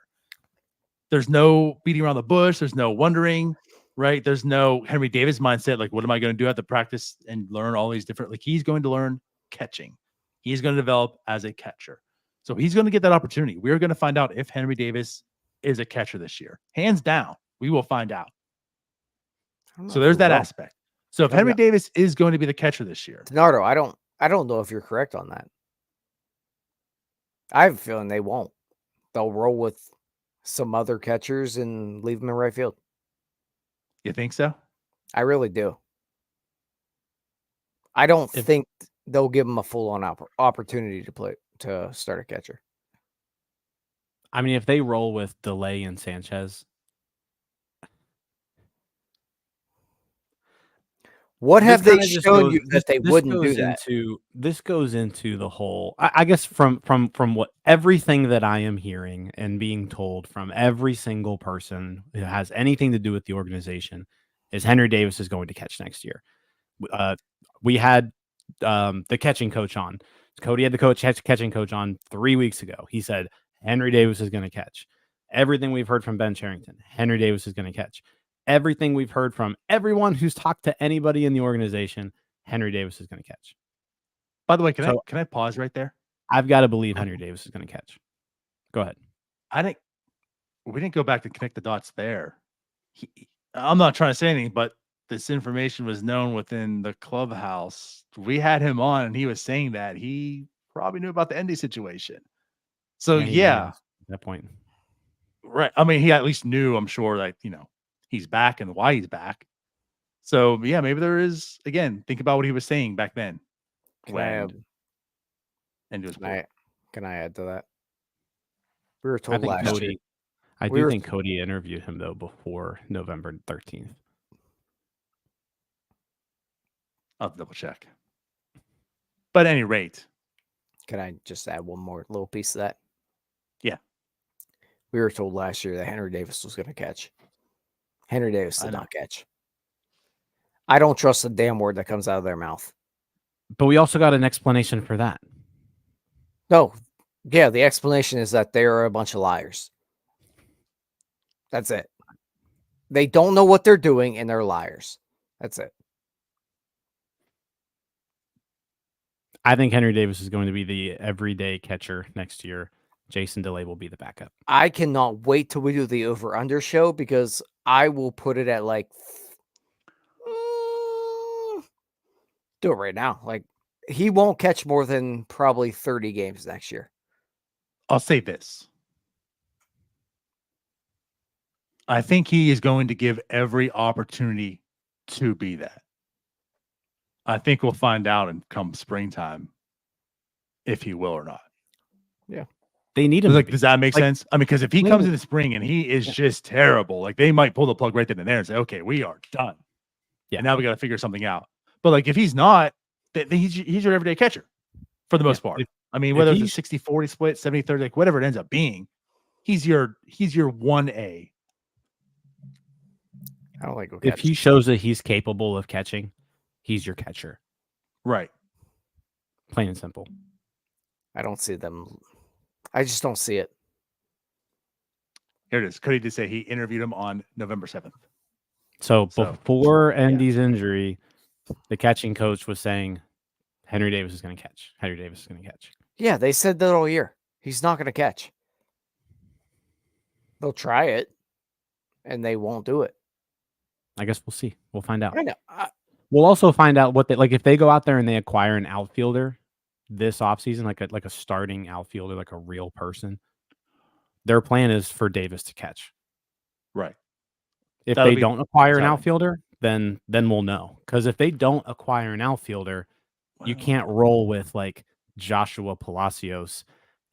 [SPEAKER 2] There's no beating around the bush. There's no wondering, right? There's no Henry Davis mindset. Like, what am I going to do? I have to practice and learn all these different, like he's going to learn catching. He's going to develop as a catcher. So he's going to get that opportunity. We're going to find out if Henry Davis is a catcher this year. Hands down, we will find out. So there's that aspect. So if Henry Davis is going to be the catcher this year,
[SPEAKER 3] Nardo, I don't know if you're correct on that. I have a feeling they won't. They'll roll with some other catchers and leave them in right field.
[SPEAKER 2] You think so?
[SPEAKER 3] I really do. I don't think they'll give him a full-on opportunity to start a catcher.
[SPEAKER 4] I mean, if they roll with DeLay and Sanchez,
[SPEAKER 3] what have they shown you that they wouldn't do that?
[SPEAKER 4] This goes into the whole, I guess, from what everything that I am hearing and being told from every single person who has anything to do with the organization is Henry Davis is going to catch next year. We had the catching coach on. Cody had the catching coach on 3 weeks ago. He said Henry Davis is going to catch. Everything we've heard from Ben Cherington, Henry Davis is going to catch. Everything we've heard from everyone who's talked to anybody in the organization, Henry Davis is going to catch.
[SPEAKER 2] By the way, can I pause right there?
[SPEAKER 4] I've got to believe Henry Davis is going to catch. Go ahead.
[SPEAKER 2] We didn't go back to connect the dots there. I'm not trying to say anything, but this information was known within the clubhouse. We had him on, and he was saying that he probably knew about the Endy situation. So yeah,
[SPEAKER 4] at that point,
[SPEAKER 2] right. I mean, he at least knew. I'm sure that he's back and why he's back. So yeah, maybe there is, again, think about what he was saying back then.
[SPEAKER 3] Can I add to that? We were told last year.
[SPEAKER 4] I do think Cody interviewed him though before November 13th.
[SPEAKER 2] I'll double check. But at any rate.
[SPEAKER 3] Can I just add one more little piece of that?
[SPEAKER 2] Yeah.
[SPEAKER 3] We were told last year that Henry Davis was going to catch. Henry Davis did not catch. I don't trust a damn word that comes out of their mouth.
[SPEAKER 4] But we also got an explanation for that.
[SPEAKER 3] No. Yeah, the explanation is that they are a bunch of liars. That's it. They don't know what they're doing, and they're liars. That's it.
[SPEAKER 4] I think Henry Davis is going to be the everyday catcher next year. Jason DeLay will be the backup.
[SPEAKER 3] I cannot wait till we do the over-under show because I will put it at like do it right now. Like he won't catch more than probably 30 games next year.
[SPEAKER 2] I'll say this. I think he is going to give every opportunity to be that. I think we'll find out in come springtime if he will or not.
[SPEAKER 3] Yeah.
[SPEAKER 4] They need him.
[SPEAKER 2] Like, does that make sense? I mean, because if he comes in the spring and he is
[SPEAKER 3] Yeah.
[SPEAKER 2] just terrible, like they might pull the plug right then and there and say, okay, we are done.
[SPEAKER 4] Yeah.
[SPEAKER 2] And now we got to figure something out. But like if he's not, then he's your everyday catcher for the most part. I mean, whether it's a 60-40 split, 70-30, like whatever it ends up being, he's your 1A.
[SPEAKER 3] I don't like
[SPEAKER 4] If he shows that he's capable of catching, he's your catcher.
[SPEAKER 2] Right.
[SPEAKER 4] Plain and simple.
[SPEAKER 3] I don't see them. I just don't see it.
[SPEAKER 2] Here it is. Cody did say he interviewed him on November 7th.
[SPEAKER 4] So before Endy's injury, the catching coach was saying Henry Davis is going to catch. Henry Davis is going to catch.
[SPEAKER 3] Yeah, they said that all year. He's not going to catch. They'll try it, and they won't do it.
[SPEAKER 4] I guess we'll see. We'll find out.
[SPEAKER 3] I know.
[SPEAKER 4] We'll also find out what they like if they go out there and they acquire an outfielder this offseason, like a starting outfielder, like a real person. Their plan is for Davis to catch.
[SPEAKER 2] Right.
[SPEAKER 4] If they don't acquire an outfielder, then we'll know. Because if they don't acquire an outfielder, you can't roll with like Joshua Palacios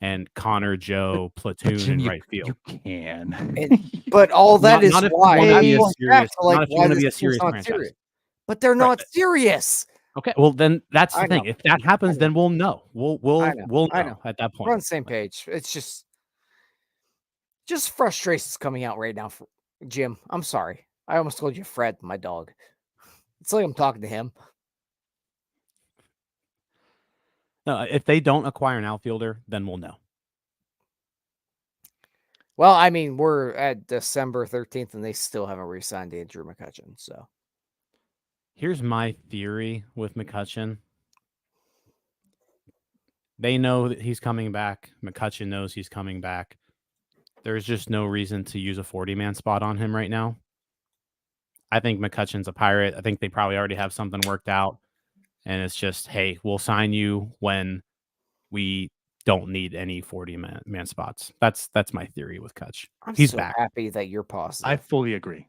[SPEAKER 4] and Connor Joe platoon in right field.
[SPEAKER 2] You can.
[SPEAKER 3] But all that is why
[SPEAKER 4] not if you
[SPEAKER 3] like,
[SPEAKER 4] want to be a serious franchise.
[SPEAKER 3] Serious. But they're not serious.
[SPEAKER 4] Okay, well then that's the thing. If that happens, then we'll know. We'll know at that point.
[SPEAKER 3] We're on the same page. It's just frustrations coming out right now. Jim, I'm sorry. I almost called you Fred, my dog. It's like I'm talking to him.
[SPEAKER 4] No, if they don't acquire an outfielder, then we'll know.
[SPEAKER 3] Well, I mean, we're at December 13th, and they still haven't re-signed Andrew McCutchen. So
[SPEAKER 4] here's my theory with McCutchen. They know that he's coming back. McCutchen knows he's coming back. There's just no reason to use a 40-man spot on him right now. I think McCutchen's a Pirate. I think they probably already have something worked out. And it's just, hey, we'll sign you when we don't need any 40-man spots. That's my theory with Kutch. He's back.
[SPEAKER 3] Happy that you're positive.
[SPEAKER 2] I fully agree.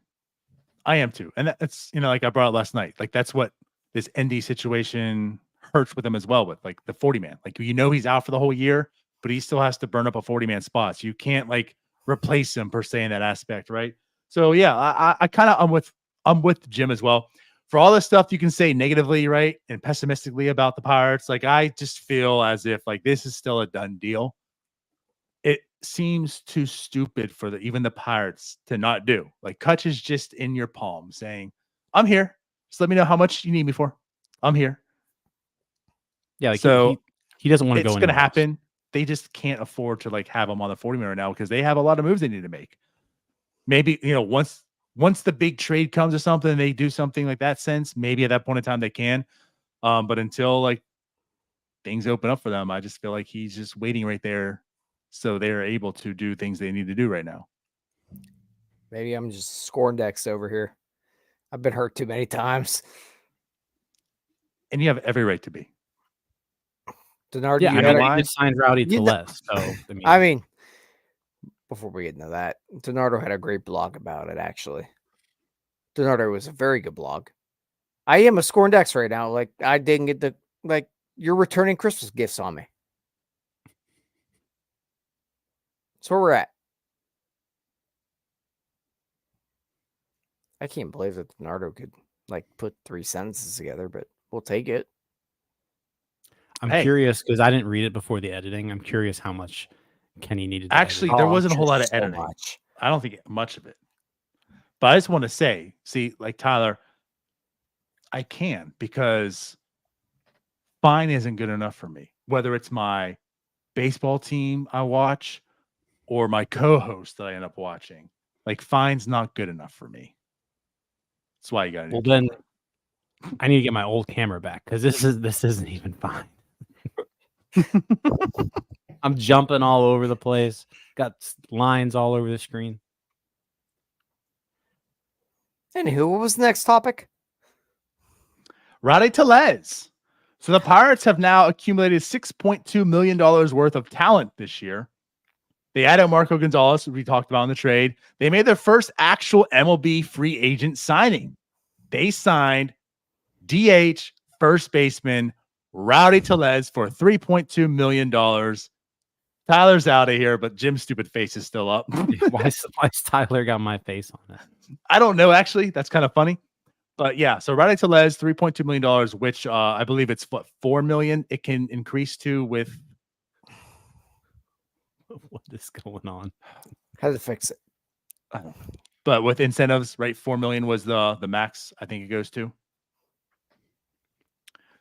[SPEAKER 2] I am too. And that's, like I brought it last night. Like that's what this Endy situation hurts with him as well, with like the 40-man. Like, he's out for the whole year, but he still has to burn up a 40-man spot. So you can't like replace him per se in that aspect, right? So yeah, I kind of I'm with Jim as well. For all the stuff you can say negatively, right, and pessimistically about the Pirates, like I just feel as if like this is still a done deal. It seems too stupid for even the Pirates to not do. Like Kutch is just in your palm saying, "I'm here. Just let me know how much you need me for. I'm here."
[SPEAKER 4] Yeah, like
[SPEAKER 2] so
[SPEAKER 4] he doesn't want to go.
[SPEAKER 2] It's going to happen. They just can't afford to like have him on the 40-man right now because they have a lot of moves they need to make. Maybe once the big trade comes or something, they do something like that sense. Maybe at that point in time they can. But until like things open up for them, I just feel like he's just waiting right there so they're able to do things they need to do right now.
[SPEAKER 3] Maybe I'm just scoring decks over here. I've been hurt too many times.
[SPEAKER 2] And you have every right to be.
[SPEAKER 3] Denard,
[SPEAKER 4] you just signed Rowdy Tellez. So
[SPEAKER 3] I mean, before we get into that, Donardo had a great blog about it, actually. Donardo was a very good blog. I am a scoring decks right now. Like, I didn't get you're returning Christmas gifts on me. That's where we're at. I can't believe that Donardo could, put 3 sentences together, but we'll take it.
[SPEAKER 4] I'm curious because I didn't read it before the editing. I'm curious how much Kenny needed to
[SPEAKER 2] Actually,
[SPEAKER 4] edit.
[SPEAKER 2] there wasn't a whole lot of
[SPEAKER 3] so
[SPEAKER 2] editing.
[SPEAKER 3] much.
[SPEAKER 2] I don't think much of it. But I just want to say, see, like Tyler, I can because fine isn't good enough for me. Whether it's my baseball team I watch or my co-host that I end up watching, like fine's not good enough for me. That's why you got a new
[SPEAKER 4] Well, then
[SPEAKER 2] camera.
[SPEAKER 4] I need to get my old camera back because this isn't even fine. I'm jumping all over the place. Got lines all over the screen.
[SPEAKER 3] Anywho, what was the next topic?
[SPEAKER 2] Rowdy Tellez. So the Pirates have now accumulated $6.2 million worth of talent this year. They added Marco Gonzalez, we talked about in the trade. They made their first actual MLB free agent signing. They signed DH first baseman Rowdy Tellez for $3.2 million. Tyler's out of here, but Jim's stupid face is still up.
[SPEAKER 4] Why's Tyler got my face on it?
[SPEAKER 2] I don't know, actually. That's kind of funny. But yeah, so Rowdy Tellez, $3.2 million, which I believe it's what, $4 million it can increase to with.
[SPEAKER 4] What is going on?
[SPEAKER 3] How to fix it?
[SPEAKER 2] I don't know. But with incentives, right? $4 million was the max I think it goes to.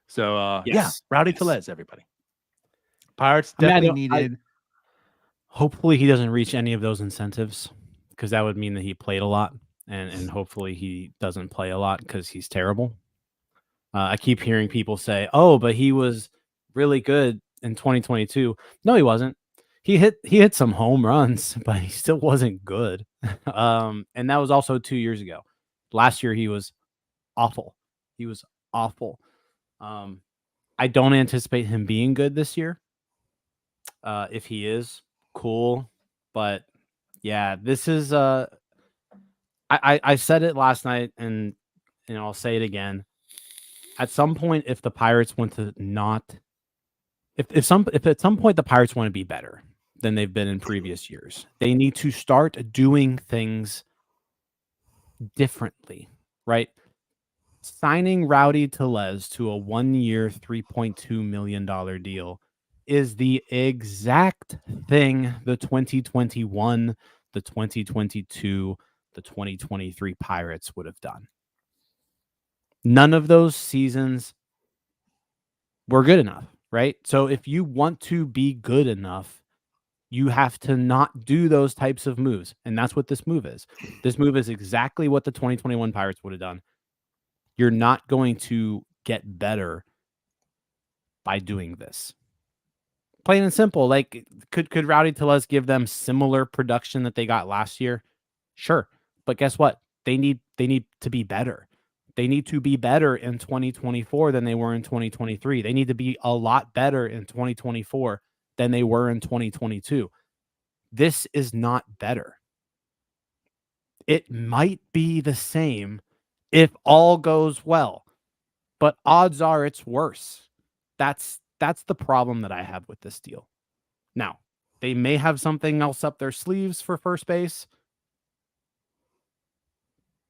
[SPEAKER 2] So
[SPEAKER 4] Yes.
[SPEAKER 2] yeah, Rowdy
[SPEAKER 4] Yes.
[SPEAKER 2] Tellez, everybody. Pirates
[SPEAKER 4] I mean,
[SPEAKER 2] definitely needed.
[SPEAKER 4] Hopefully he doesn't reach any of those incentives because that would mean that he played a lot, and hopefully he doesn't play a lot because he's terrible. I keep hearing people say, "Oh, but he was really good in 2022." No, he wasn't. He hit some home runs, but he still wasn't good. And that was also 2 years ago. Last year he was awful. He was awful. I don't anticipate him being good this year. If he is, cool. But yeah, this is I said it last night, and I'll say it again. At some point, if the Pirates want to not, if at some point the Pirates want to be better than they've been in previous years, they need to start doing things differently, right? Signing Rowdy Tellez to a 1-year, $3.2 million deal is the exact thing the 2021, the 2022, the 2023 Pirates would have done. None of those seasons were good enough, right? So if you want to be good enough, you have to not do those types of moves. And that's what this move is. This move is exactly what the 2021 Pirates would have done. You're not going to get better by doing this. Plain and simple. Like, could Rowdy Tellez give them similar production that they got last year? Sure. But guess what? They need to be better. They need to be better in 2024 than they were in 2023. They need to be a lot better in 2024 than they were in 2022. This is not better. It might be the same if all goes well, but odds are it's worse. That's the problem that I have with this deal. Now, they may have something else up their sleeves for first base.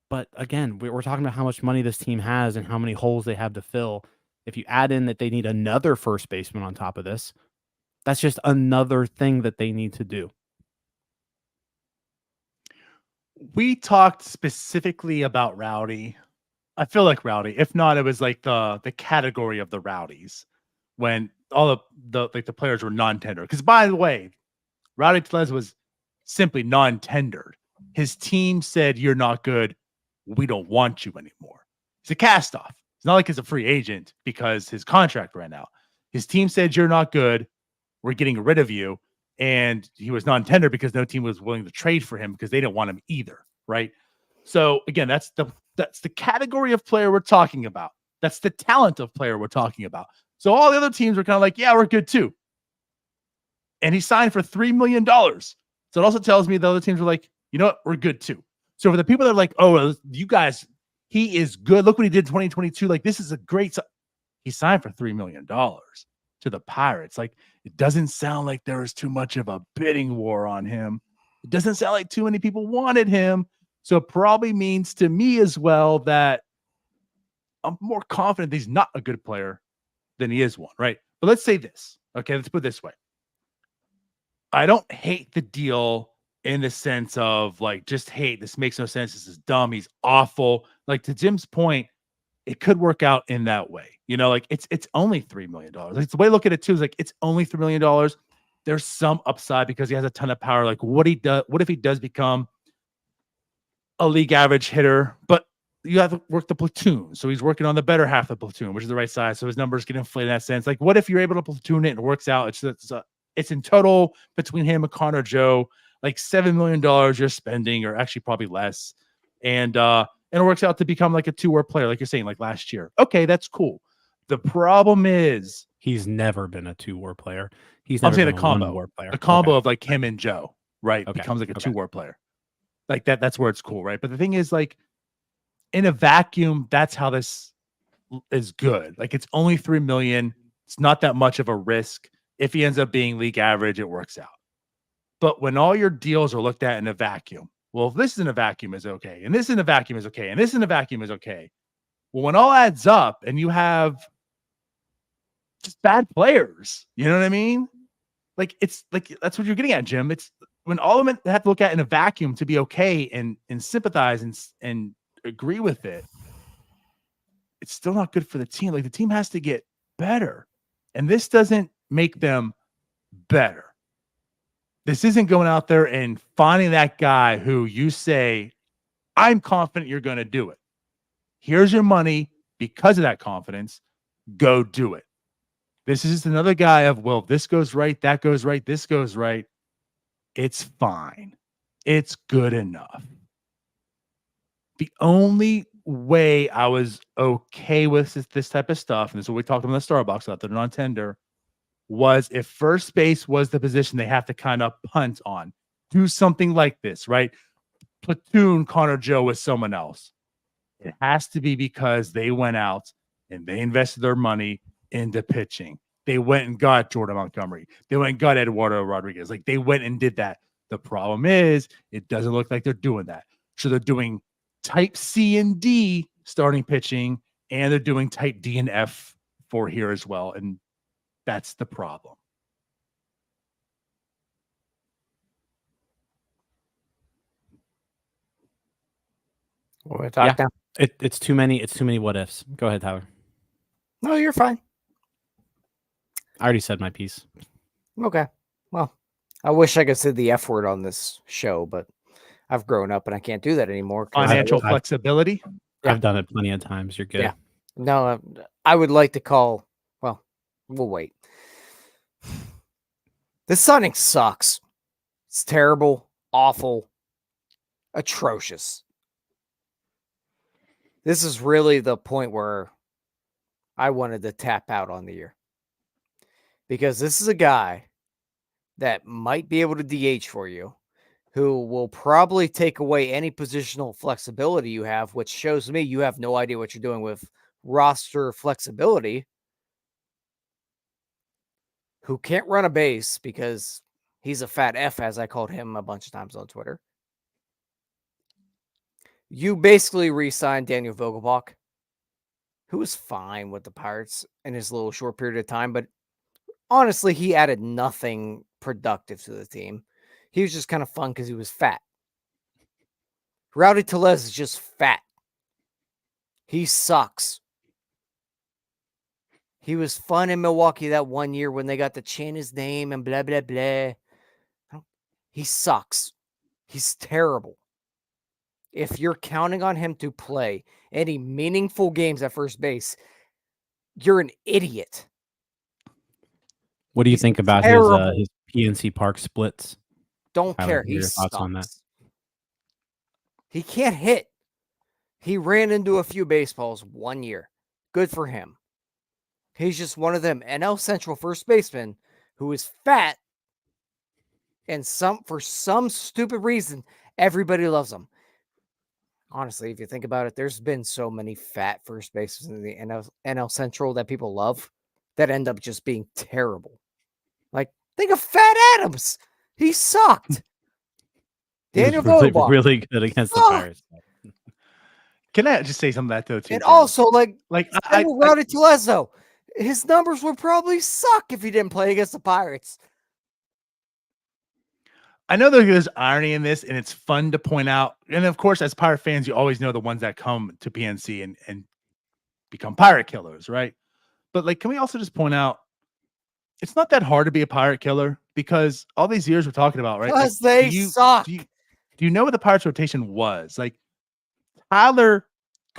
[SPEAKER 4] But again, we're talking about how much money this team has and how many holes they have to fill. If you add in that they need another first baseman on top of this, that's just another thing that they need to do.
[SPEAKER 2] We talked specifically about Rowdy. I feel like Rowdy. If not, it was like the category of the Rowdies when all the players were non-tender. Because by the way, Rowdy Tellez was simply non-tendered. His team said, "You're not good. We don't want you anymore." He's a cast-off. It's not like he's a free agent because his contract ran out. His team said, "You're not good. We're getting rid of you." And he was non-tender because no team was willing to trade for him because they didn't want him either, right? So again, that's the category of player we're talking about. That's the talent of player we're talking about. So all the other teams were kind of like, "Yeah, we're good too." And he signed for $3 million. So it also tells me the other teams were like, "You know what? We're good too." So for the people that are like, "Oh, you guys, he is good. Look what he did in 2022. Like, this is a great." He signed for $3 million to the Pirates. Like, it doesn't sound like there was too much of a bidding war on him. It doesn't sound like too many people wanted him. So it probably means to me as well that I'm more confident that he's not a good player than he is one, right? But let's say this. Okay, let's put it this way. I don't hate the deal in the sense of like, just hate. This makes no sense. This is dumb. He's awful. Like, to Jim's point, it could work out in that way. You know, like it's only $3 million. Like, the way I look at it too is like, it's only $3 million. There's some upside because he has a ton of power. Like, what if he does become a league average hitter? But you have to work the platoon. So he's working on the better half of the platoon, which is the right side. So his numbers get inflated in that sense. Like, what if you're able to platoon it and it works out? It's in total between him and Connor Joe, like $7 million you're spending, or actually probably less. And it works out to become like a 2-war player, like you're saying, like last year. Okay, that's cool. The problem is
[SPEAKER 4] he's never been a 2-war player. He's
[SPEAKER 2] I'm
[SPEAKER 4] never
[SPEAKER 2] saying
[SPEAKER 4] been
[SPEAKER 2] the
[SPEAKER 4] a
[SPEAKER 2] combo,
[SPEAKER 4] 1-war player.
[SPEAKER 2] the combo of like him and Joe, right?
[SPEAKER 4] Okay.
[SPEAKER 2] Becomes like a
[SPEAKER 4] Okay.
[SPEAKER 2] 2-war player. Like that's where it's cool, right? But the thing is, like, in a vacuum, that's how this is good. Like, it's only $3 million. It's not that much of a risk. If he ends up being league average, it works out. But when all your deals are looked at in a vacuum, well, if this in a vacuum is okay, and this in a vacuum is okay, and this in a vacuum is okay. Well, when all adds up and you have just bad players, you know what I mean? Like, it's like, that's what you're getting at, Jim. It's when all of them have to look at in a vacuum to be okay and sympathize and agree with it. It's still not good for the team. Like, the team has to get better. And this doesn't make them better. This isn't going out there and finding that guy who you say, I'm confident you're going to do it. Here's your money because of that confidence. Go do it. This is just another guy of, well, this goes right, that goes right, this goes right. It's fine. It's good enough. The only way I was okay with this type of stuff, and this is what we talked about in the Starbucks out there on tender, was if first base was the position they have to kind of punt on. Do something like this, right? Platoon Connor Joe with someone else. It has to be because they went out and they invested their money into pitching. They went and got Jordan Montgomery. They went and got Eduardo Rodriguez. Like, they went and did that. The problem is it doesn't look like they're doing that. So they're doing type C and D starting pitching, and they're doing type D and F for here as well. And that's the problem.
[SPEAKER 3] We're talking now.
[SPEAKER 4] It's too many what ifs. Go ahead, Tyler.
[SPEAKER 3] No, you're fine.
[SPEAKER 4] I already said my piece.
[SPEAKER 3] Okay. Well, I wish I could say the F word on this show, but I've grown up and I can't do that anymore.
[SPEAKER 2] Financial flexibility.
[SPEAKER 4] I've done it plenty of times. You're good.
[SPEAKER 3] Yeah. No, I would like to call. Well, we'll wait. This signing sucks. It's terrible, awful, atrocious. This is really the point where I wanted to tap out on the year. Because this is a guy that might be able to DH for you, who will probably take away any positional flexibility you have, which shows me you have no idea what you're doing with roster flexibility, who can't run a base because he's a fat F, as I called him a bunch of times on Twitter. You basically re-signed Daniel Vogelbach, who was fine with the Pirates in his little short period of time, but honestly, he added nothing productive to the team. He was just kind of fun because he was fat. Rowdy Tellez is just fat. He sucks. He was fun in Milwaukee that one year when they got to chant his name and blah, blah, blah. He sucks. He's terrible. If you're counting on him to play any meaningful games at first base, you're an idiot.
[SPEAKER 4] What do you think about his PNC Park splits?
[SPEAKER 3] Don't
[SPEAKER 4] Tyler,
[SPEAKER 3] care.
[SPEAKER 4] what are
[SPEAKER 3] He
[SPEAKER 4] your thoughts on that?
[SPEAKER 3] sucks. He can't hit. He ran into a few baseballs one year. Good for him. He's just one of them NL Central first basemen who is fat, and for some stupid reason, everybody loves him. Honestly, if you think about it, there's been so many fat first basemen in the NL Central that people love that end up just being terrible. Like, think of Fat Adams. He sucked. Daniel Vogelbach.
[SPEAKER 4] Really good against the Pirates.
[SPEAKER 2] Can I just say something to that though too?
[SPEAKER 3] And
[SPEAKER 2] Jim?
[SPEAKER 3] also, like
[SPEAKER 2] I
[SPEAKER 3] Rowdy Tellez, though, his numbers would probably suck if he didn't play against the Pirates.
[SPEAKER 2] I know there's irony in this, and it's fun to point out. And of course, as Pirate fans, you always know the ones that come to PNC and become Pirate killers, right? But like, can we also just point out, it's not that hard to be a Pirate killer, because all these years we're talking about, right?
[SPEAKER 3] Because
[SPEAKER 2] Like,
[SPEAKER 3] they suck.
[SPEAKER 2] Do you know what the Pirates rotation was? Like, Tyler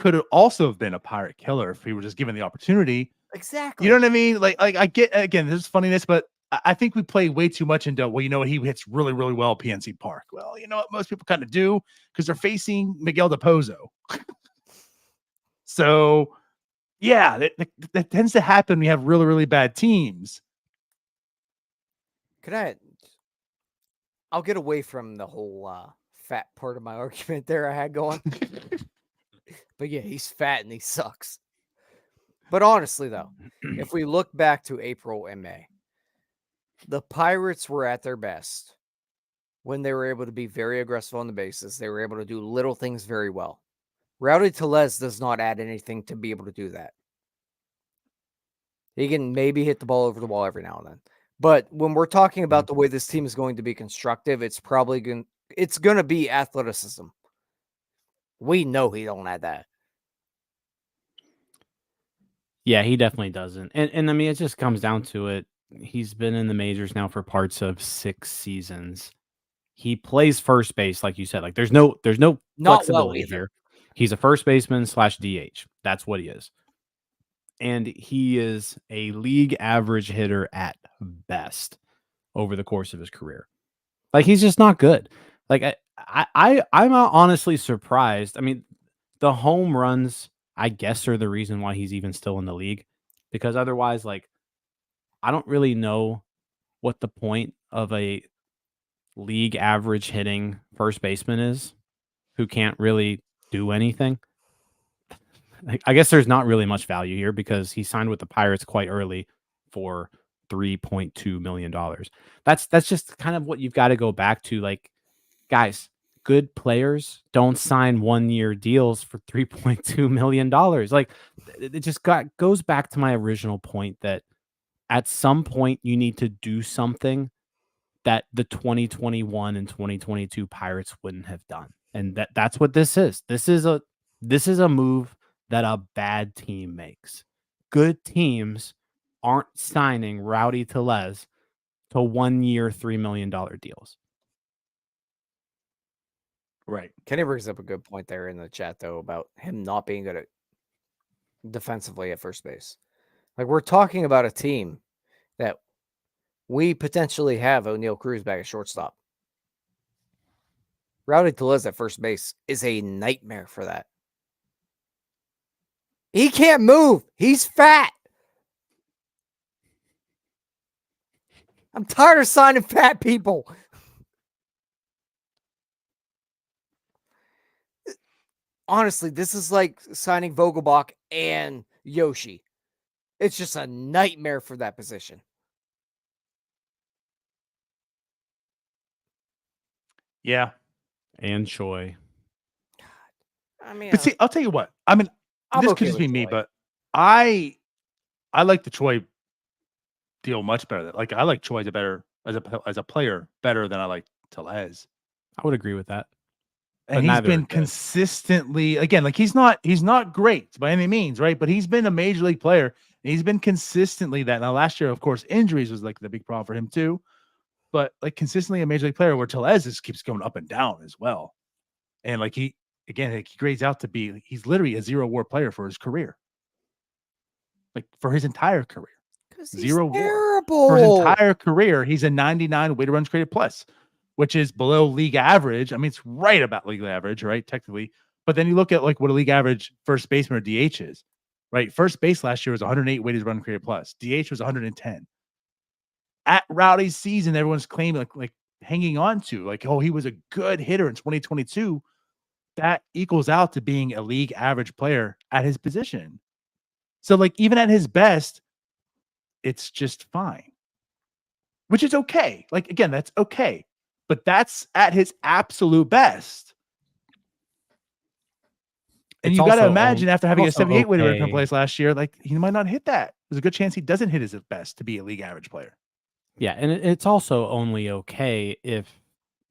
[SPEAKER 2] could have also been a Pirate killer if he were just given the opportunity.
[SPEAKER 3] Exactly.
[SPEAKER 2] You know what I mean? Like I get, again, this is funniness, but I think we play way too much into, well, you know what, he hits really, really well at PNC Park. Well, you know what most people kind of do because they're facing Miguel DePozo. So yeah, that tends to happen when you have really, really bad teams.
[SPEAKER 3] I'll get away from the whole fat part of my argument there I had going. But yeah, he's fat and he sucks. But honestly, though, if we look back to April and May, the Pirates were at their best when they were able to be very aggressive on the bases. They were able to do little things very well. Rowdy Tellez does not add anything to be able to do that. He can maybe hit the ball over the wall every now and then. But when we're talking about the way this team is going to be constructive, it's probably going to be athleticism. We know he don't add that.
[SPEAKER 4] Yeah, he definitely doesn't. And I mean, it just comes down to it. He's been in the majors now for parts of 6 seasons. He plays first base, like you said. Like there's no
[SPEAKER 3] Not
[SPEAKER 4] flexibility
[SPEAKER 3] well either.
[SPEAKER 4] here. He's a first baseman / DH. That's what he is. And he is a league average hitter at best over the course of his career. Like he's just not good. Like I'm honestly surprised. I mean, the home runs, I guess, are the reason why he's even still in the league, because otherwise, like, I don't really know what the point of a league average hitting first baseman is who can't really do anything. I guess there's not really much value here because he signed with the Pirates quite early for $3.2 million. That's just kind of what you've got to go back to. Like, guys, good players don't sign 1-year deals for $3.2 million. Like, it just goes back to my original point that at some point you need to do something that the 2021 and 2022 Pirates wouldn't have done. And that's what this is. This is a move that a bad team makes. Good teams aren't signing Rowdy Tellez to 1-year, $3 million deals.
[SPEAKER 2] Right.
[SPEAKER 3] Kenny brings up a good point there in the chat, though, about him not being good at defensively at first base. Like, we're talking about a team that we potentially have O'Neal Cruz back at shortstop. Rowdy Tellez at first base is a nightmare for that. He can't move. He's fat. I'm tired of signing fat people. Honestly, this is like signing Vogelbach and Yoshi. It's just a nightmare for that position.
[SPEAKER 2] Yeah.
[SPEAKER 4] And Choi.
[SPEAKER 3] I mean,
[SPEAKER 2] But see, I'll tell you what. I mean,
[SPEAKER 3] I'm
[SPEAKER 2] this
[SPEAKER 3] okay
[SPEAKER 2] could just
[SPEAKER 3] with
[SPEAKER 2] be me,
[SPEAKER 3] Choi.
[SPEAKER 2] but I like the Choi deal much better. Like I like Choi as a player better than I like Tellez.
[SPEAKER 4] I would agree with that.
[SPEAKER 2] And he's been consistently, again, like he's not great by any means, right? But he's been a major league player. And he's been consistently that. Now, last year, of course, injuries was like the big problem for him too. But like consistently a major league player, where Tellez just keeps going up and down as well. And like he grades out to be, he's literally a 0 WAR player for his career. Like for his entire career.
[SPEAKER 3] 'Cause he's
[SPEAKER 2] 0 WAR.
[SPEAKER 3] terrible.
[SPEAKER 2] For his entire career, he's a 99 weighted runs created plus, which is below league average. I mean, it's right about league average, right? Technically. But then you look at like what a league average first baseman or DH is, right? First base last year was 108 weighted run created plus. DH was 110. At Rowdy's season, everyone's claiming like hanging on to like, oh, he was a good hitter in 2022. That equals out to being a league average player at his position. So like even at his best, it's just fine, which is okay. Like, again, that's okay, but that's at his absolute best. And you got to imagine after having a 78 weighted run created plus last year, like he might not hit that. There's a good chance he doesn't hit his best to be a league average player.
[SPEAKER 4] Yeah, and it's also only okay if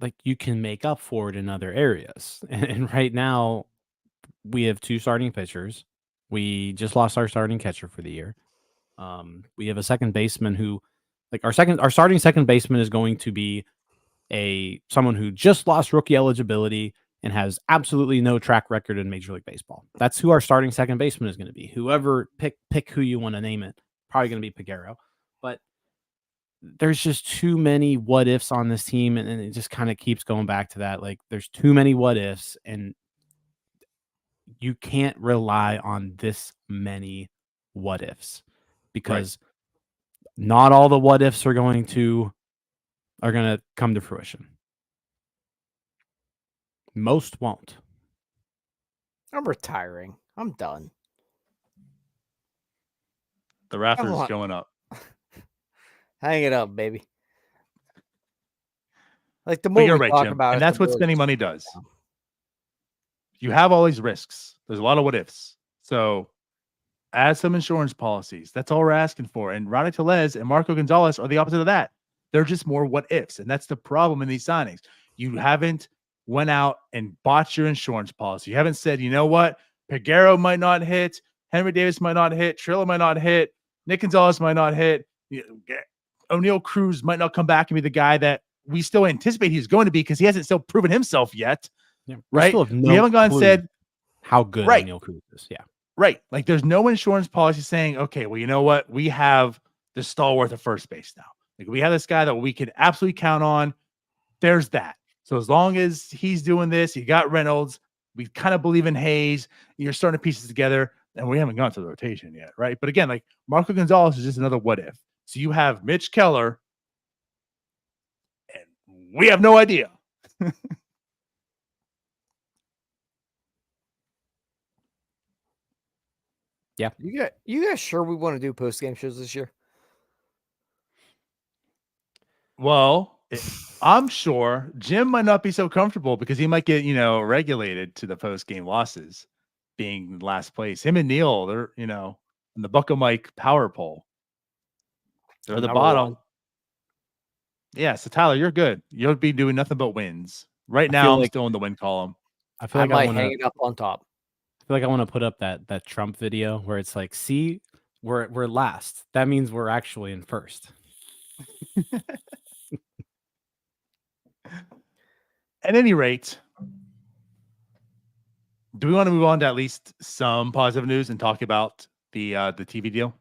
[SPEAKER 4] like you can make up for it in other areas. And right now we have 2 starting pitchers. We just lost our starting catcher for the year. We have a second baseman who, like our starting second baseman is going to be someone who just lost rookie eligibility, and has absolutely no track record in Major League Baseball. That's who our starting second baseman is going to be. Whoever pick who you want to name it. Probably going to be Piguero. But there's just too many what ifs on this team, and it just kind of keeps going back to that. Like, there's too many what ifs, and you can't rely on this many what ifs because not all the what ifs are going to come to fruition. Most won't.
[SPEAKER 3] I'm retiring. I'm done.
[SPEAKER 2] The Raptors
[SPEAKER 3] Come
[SPEAKER 2] is
[SPEAKER 3] on.
[SPEAKER 2] going up.
[SPEAKER 3] Hang it up, baby. Like the
[SPEAKER 2] But
[SPEAKER 3] more
[SPEAKER 2] you're
[SPEAKER 3] we
[SPEAKER 2] right,
[SPEAKER 3] talk
[SPEAKER 2] Jim.
[SPEAKER 3] about it,
[SPEAKER 2] And that's
[SPEAKER 3] the
[SPEAKER 2] what
[SPEAKER 3] more
[SPEAKER 2] spending
[SPEAKER 3] it's-
[SPEAKER 2] money does. You have all these risks. There's a lot of what ifs. So add some insurance policies. That's all we're asking for. And Rowdy Tellez and Marco Gonzalez are the opposite of that. They're just more what ifs. And that's the problem in these signings. You haven't went out and bought your insurance policy. You haven't said, you know what? Piguero might not hit. Henry Davis might not hit. Trillo might not hit. Nick Gonzalez might not hit. O'Neal Cruz might not come back and be the guy that we still anticipate he's going to be because he hasn't still proven himself yet.
[SPEAKER 4] Yeah,
[SPEAKER 2] right? We haven't gone and said
[SPEAKER 4] how good
[SPEAKER 2] right.
[SPEAKER 4] O'Neal Cruz is. Yeah.
[SPEAKER 2] Right. Like there's no insurance policy saying, okay, well, you know what? We have the stalwart of first base now. Like we have this guy that we can absolutely count on. There's that. So as long as he's doing this, you got Reynolds. We kind of believe in Hayes. You're starting to piece it together, and we haven't gone to the rotation yet, right? But again, like Marco Gonzalez is just another what if. So you have Mitch Keller, and we have no idea.
[SPEAKER 4] Yeah.
[SPEAKER 3] You guys sure we want to do post-game shows this year?
[SPEAKER 2] Well, I'm sure Jim might not be so comfortable because he might get, regulated to the post-game losses being last place. Him and Neil, they're, in the Bucko Mike power poll. They're at the bottom.
[SPEAKER 3] 1.
[SPEAKER 2] Yeah, so Tyler, you're good. You'll be doing nothing but wins. Right now, I'm still in the win column.
[SPEAKER 4] I feel like
[SPEAKER 3] I might hang it up on top.
[SPEAKER 4] I feel like I want to put up that Trump video where it's like, see, we're last. That means we're actually in first.
[SPEAKER 2] At any rate, do we want to move on to at least some positive news and talk about the TV deal?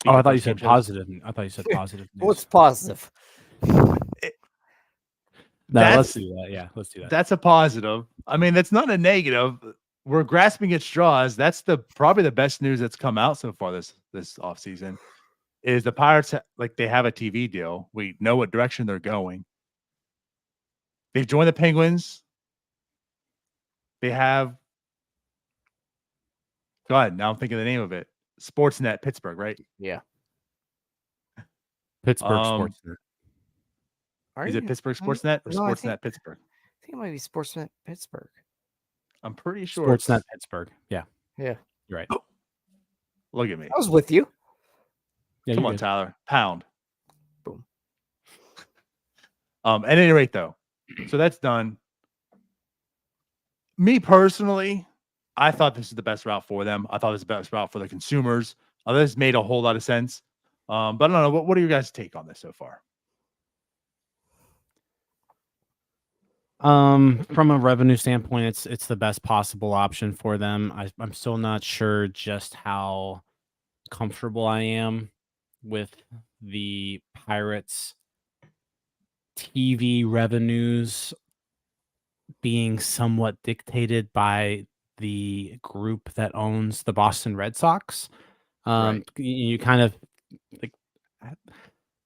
[SPEAKER 4] I thought you said positive. I thought you said positive news.
[SPEAKER 3] What's positive?
[SPEAKER 4] Let's do that. Yeah, let's do that.
[SPEAKER 2] That's a positive. I mean, that's not a negative. We're grasping at straws. That's probably the best news that's come out so far this offseason is the Pirates, they have a TV deal. We know what direction they're going. They've joined the Penguins. They have, go ahead. Now I'm thinking the name of it. SportsNet Pittsburgh, right?
[SPEAKER 3] Yeah.
[SPEAKER 4] Pittsburgh SportsNet.
[SPEAKER 2] Is it Pittsburgh SportsNet or SportsNet Pittsburgh?
[SPEAKER 3] I think it might be SportsNet Pittsburgh.
[SPEAKER 2] I'm pretty sure.
[SPEAKER 4] SportsNet Pittsburgh. Yeah.
[SPEAKER 3] Yeah.
[SPEAKER 4] You're right.
[SPEAKER 2] Look at me.
[SPEAKER 3] I was with you.
[SPEAKER 2] Yeah, come on, Tyler. Pound.
[SPEAKER 3] Boom.
[SPEAKER 2] At any rate, though, so that's done. Me personally, I thought this is the best route for them. I thought this is the best route for the consumers. This made a whole lot of sense. But I don't know. What are your guys' take on this so far?
[SPEAKER 4] From a revenue standpoint, it's the best possible option for them. I'm still not sure just how comfortable I am with the Pirates TV revenues being somewhat dictated by the group that owns the Boston Red Sox. You kind of like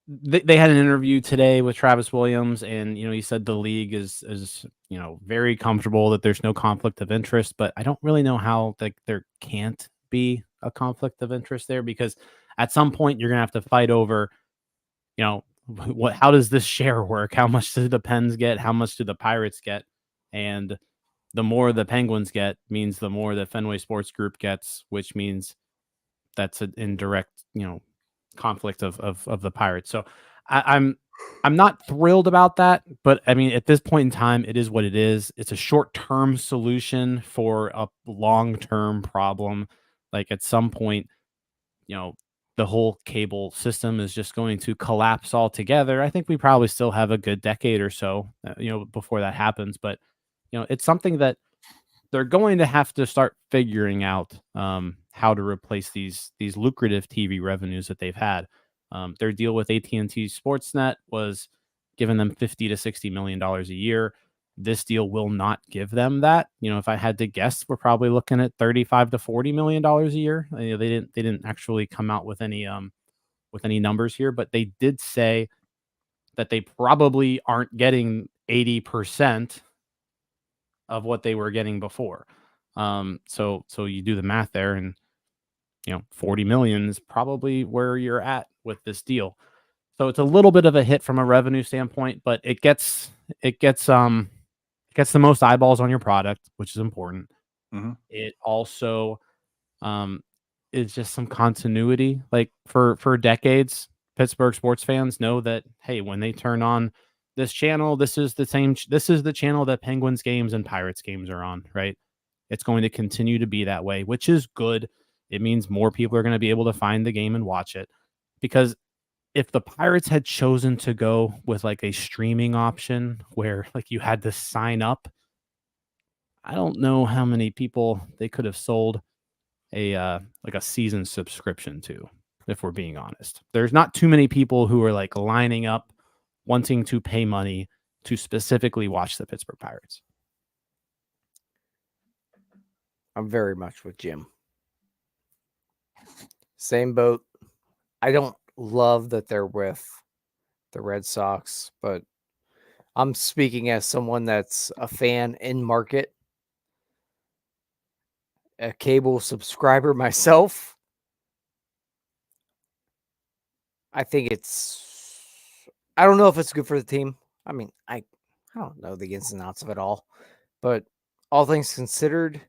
[SPEAKER 4] they had an interview today with Travis Williams, and he said the league is very comfortable that there's no conflict of interest, but I don't really know how there can't be a conflict of interest there, because at some point you're gonna have to fight over, how does this share work? How much do the Pens get? How much do the Pirates get? And the more the Penguins get means the more the Fenway Sports Group gets, which means that's an indirect, conflict of the Pirates. So I'm not thrilled about that, but I mean, at this point in time, it is what it is. It's a short-term solution for a long-term problem. Like at some point, the whole cable system is just going to collapse altogether. I think we probably still have a good decade or so, before that happens. But it's something that they're going to have to start figuring out how to replace these lucrative TV revenues that they've had. Their deal with AT&T SportsNet was giving them $50 to $60 million a year. This deal will not give them that. If I had to guess, we're probably looking at $35 to $40 million a year. They didn't actually come out with any numbers here, but they did say that they probably aren't getting 80% of what they were getting before. So you do the math there, and 40 million is probably where you're at with this deal. So it's a little bit of a hit from a revenue standpoint, but it gets the most eyeballs on your product, which is important.
[SPEAKER 2] Mm-hmm.
[SPEAKER 4] It also is just some continuity. Like for decades, Pittsburgh sports fans know that, hey, when they turn on this channel, this is the channel that Penguins games and Pirates games are on, right? It's going to continue to be that way, which is good. It means more people are going to be able to find the game and watch it. Because if the Pirates had chosen to go with like a streaming option where like you had to sign up, I don't know how many people they could have sold a season subscription to, if we're being honest. There's not too many people who are like lining up wanting to pay money to specifically watch the Pittsburgh Pirates.
[SPEAKER 3] I'm very much with Jim. Same boat. I don't love that they're with the Red Sox, but I'm speaking as someone that's a fan in market, a cable subscriber myself. I think I don't know if it's good for the team. I mean, I don't know the ins and outs of it all, but all things considered,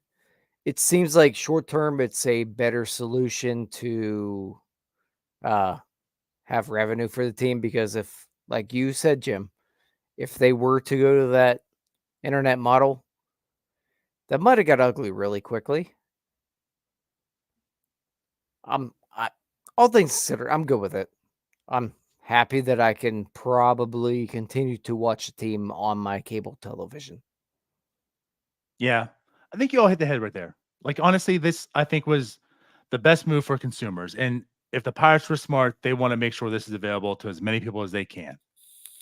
[SPEAKER 3] it seems like short term it's a better solution to have revenue for the team, because if, like you said, Jim, if they were to go to that internet model, that might have got ugly really quickly. All things considered, I'm good with it. I'm happy that I can probably continue to watch the team on my cable television.
[SPEAKER 2] Yeah, I think you all hit the head right there. Like, honestly, this, I think, was the best move for consumers. And if the Pirates were smart, they want to make sure this is available to as many people as they can.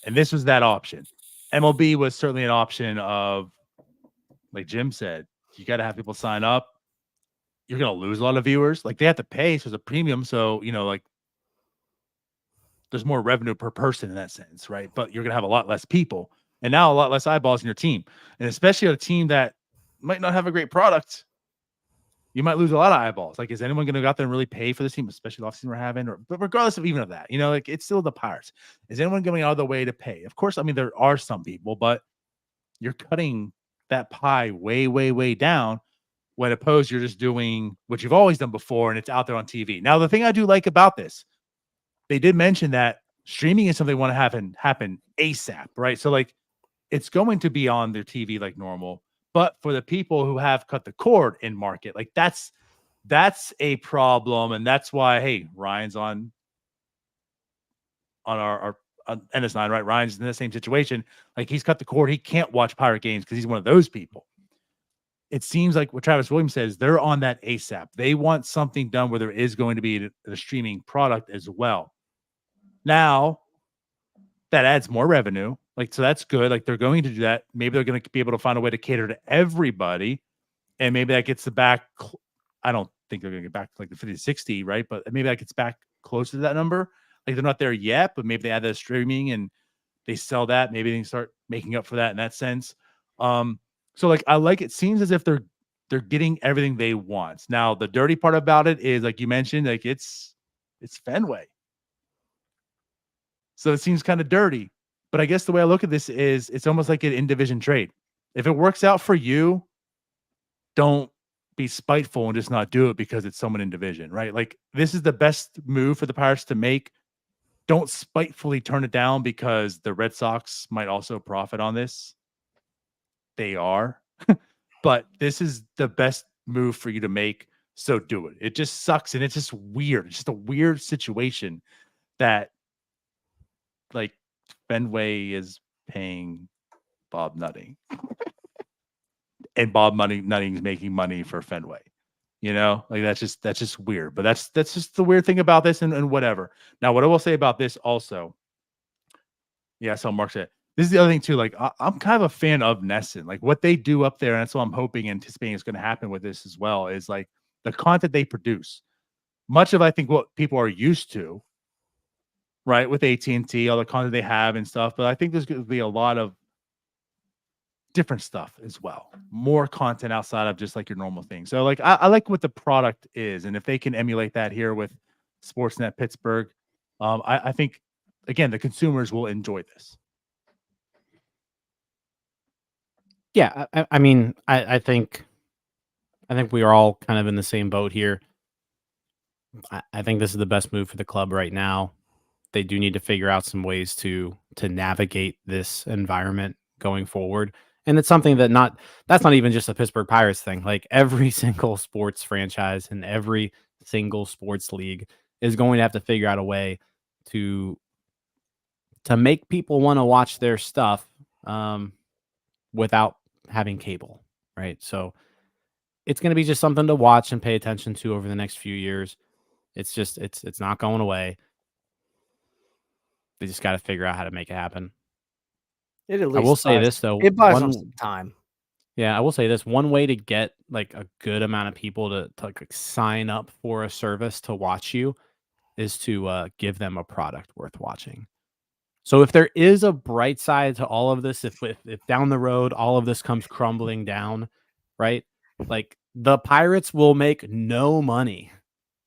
[SPEAKER 2] And this was that option. MLB was certainly an option of, like Jim said, you got to have people sign up. You're going to lose a lot of viewers. Like, they have to pay, so it's a premium. So, like, there's more revenue per person in that sense, right? But you're going to have a lot less people. And now a lot less eyeballs in your team. And especially a team that might not have a great product, you might lose a lot of eyeballs. Like, is anyone going to go out there and really pay for this team, especially the offseason we're having? But regardless of even of that, like, it's still the Pirates. Is anyone going out of the way to pay? Of course, I mean, there are some people, but you're cutting that pie way, way, way down, when opposed you're just doing what you've always done before, and it's out there on TV. Now, the thing I do like about this, they did mention that streaming is something they want to happen ASAP, right? So, like, it's going to be on their TV like normal. But for the people who have cut the cord in market, like, that's a problem. And that's why, hey, Ryan's on our NS9, right? Ryan's in the same situation. Like, he's cut the cord. He can't watch Pirate games because he's one of those people. It seems like what Travis Williams says, they're on that ASAP. They want something done where there is going to be a streaming product as well. Now, that adds more revenue. Like, so that's good. Like, they're going to do that. Maybe they're going to be able to find a way to cater to everybody. And maybe that gets the back. I don't think they're going to get back to like the 50 to 60, right? But maybe that gets back closer to that number. Like, they're not there yet, but maybe they add that streaming and they sell that. Maybe they can start making up for that in that sense. So, like, I like, it seems as if they're getting everything they want. Now, the dirty part about it is, like you mentioned, like, it's Fenway. So it seems kind of dirty. But I guess the way I look at this is, it's almost like an in-division trade. If it works out for you, don't be spiteful and just not do it because it's someone in division, right? Like, this is the best move for the Pirates to make. Don't spitefully turn it down because the Red Sox might also profit on this. They are. But this is the best move for you to make, so do it. It just sucks, and it's just weird. It's just a weird situation that, like, Fenway is paying Bob Nutting. and Bob Nutting's making money for Fenway. You know, like that's just weird. But that's just the weird thing about this and whatever. Now, what I will say about this also, yeah, so Mark said this is the other thing too. Like I'm kind of a fan of NESN. Like what they do up there, and that's what I'm hoping and anticipating is going to happen with this as well, is like the content they produce. Much of I think what people are used to, right, with AT&T, all the content they have and stuff. But I think there's going to be a lot of different stuff as well, more content outside of just like your normal thing. So like I like what the product is, and if they can emulate that here with SportsNet Pittsburgh, I think again the consumers will enjoy this.
[SPEAKER 4] Yeah, I mean, I think we are all kind of in the same boat here. I think this is the best move for the club right now. They do need to figure out some ways to navigate this environment going forward. And it's something that's not even just a Pittsburgh Pirates thing. Like every single sports franchise and every single sports league is going to have to figure out a way to make people want to watch their stuff without having cable, right? So it's going to be just something to watch and pay attention to over the next few years. It's just it's not going away. They just got to figure out how to make it happen.
[SPEAKER 3] It at
[SPEAKER 4] I
[SPEAKER 3] least
[SPEAKER 4] will say this though.
[SPEAKER 3] it buys them some time.
[SPEAKER 4] Yeah, I will say this. One way to get like a good amount of people to like sign up for a service to watch you is to give them a product worth watching. So if there is a bright side to all of this, if down the road all of this comes crumbling down, right? Like the Pirates will make no money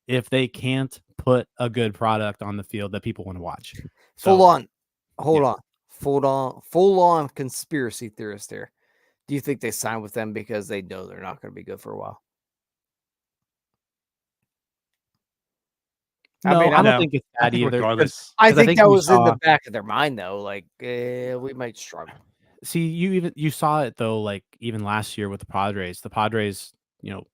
[SPEAKER 4] if they can't put a good product on the field that people want to watch. So,
[SPEAKER 3] Hold on conspiracy theorist there. Do you think they sign with them because they know they're not going to be good for a while?
[SPEAKER 4] No,
[SPEAKER 3] I mean,
[SPEAKER 4] I don't think it's that either.
[SPEAKER 2] Regardless,
[SPEAKER 3] I think that was in
[SPEAKER 4] saw
[SPEAKER 3] the back of their mind, though. Like, we might struggle.
[SPEAKER 4] See, you saw it though. Like even last year with the Padres, you know,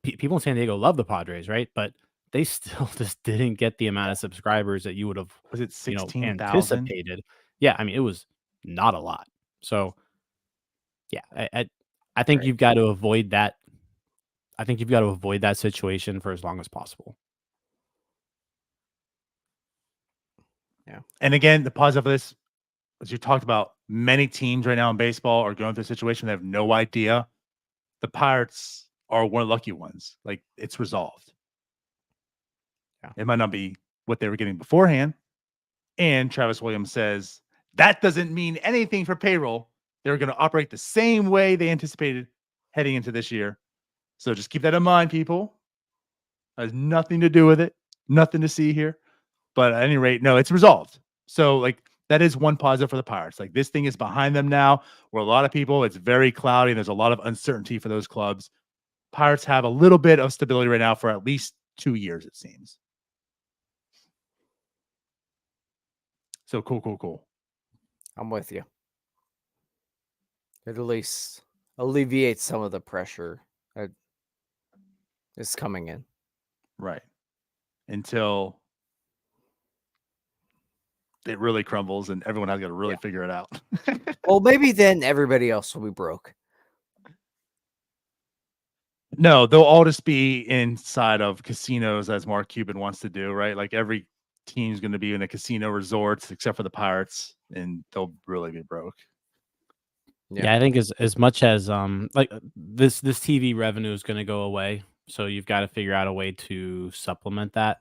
[SPEAKER 4] people in San Diego love the Padres, right? But they still just didn't get the amount of subscribers that you would have,
[SPEAKER 2] was it 16,000?
[SPEAKER 4] anticipated. Yeah, I mean, it was not a lot. So, yeah, I think you've got to avoid that. I think you've got to avoid that situation for as long as possible.
[SPEAKER 3] Yeah.
[SPEAKER 2] And again, the positive of this, as you talked about, many teams right now in baseball are going through a situation they have no idea. The Pirates are one of the lucky ones. Like it's resolved.
[SPEAKER 3] Yeah.
[SPEAKER 2] It might not be what they were getting beforehand. And Travis Williams says that doesn't mean anything for payroll. They're going to operate the same way they anticipated heading into this year. So just keep that in mind, people. It has nothing to do with it. Nothing to see here. But at any rate, no, it's resolved. So like that is one positive for the Pirates. Like this thing is behind them now, where a lot of people, it's very cloudy and there's a lot of uncertainty for those clubs. Pirates have a little bit of stability right now for at least 2 years, it seems. So cool.
[SPEAKER 3] I'm with you. It at least alleviates some of the pressure that is coming in.
[SPEAKER 2] Right. Until it really crumbles and everyone has got to really figure it out.
[SPEAKER 3] Well, maybe then everybody else will be broke.
[SPEAKER 2] No, they'll all just be inside of casinos as Mark Cuban wants to do, right? Like every team's going to be in a casino resorts except for the Pirates, and they'll really be broke.
[SPEAKER 4] Yeah, I think as much as like this TV revenue is going to go away, so you've got to figure out a way to supplement that.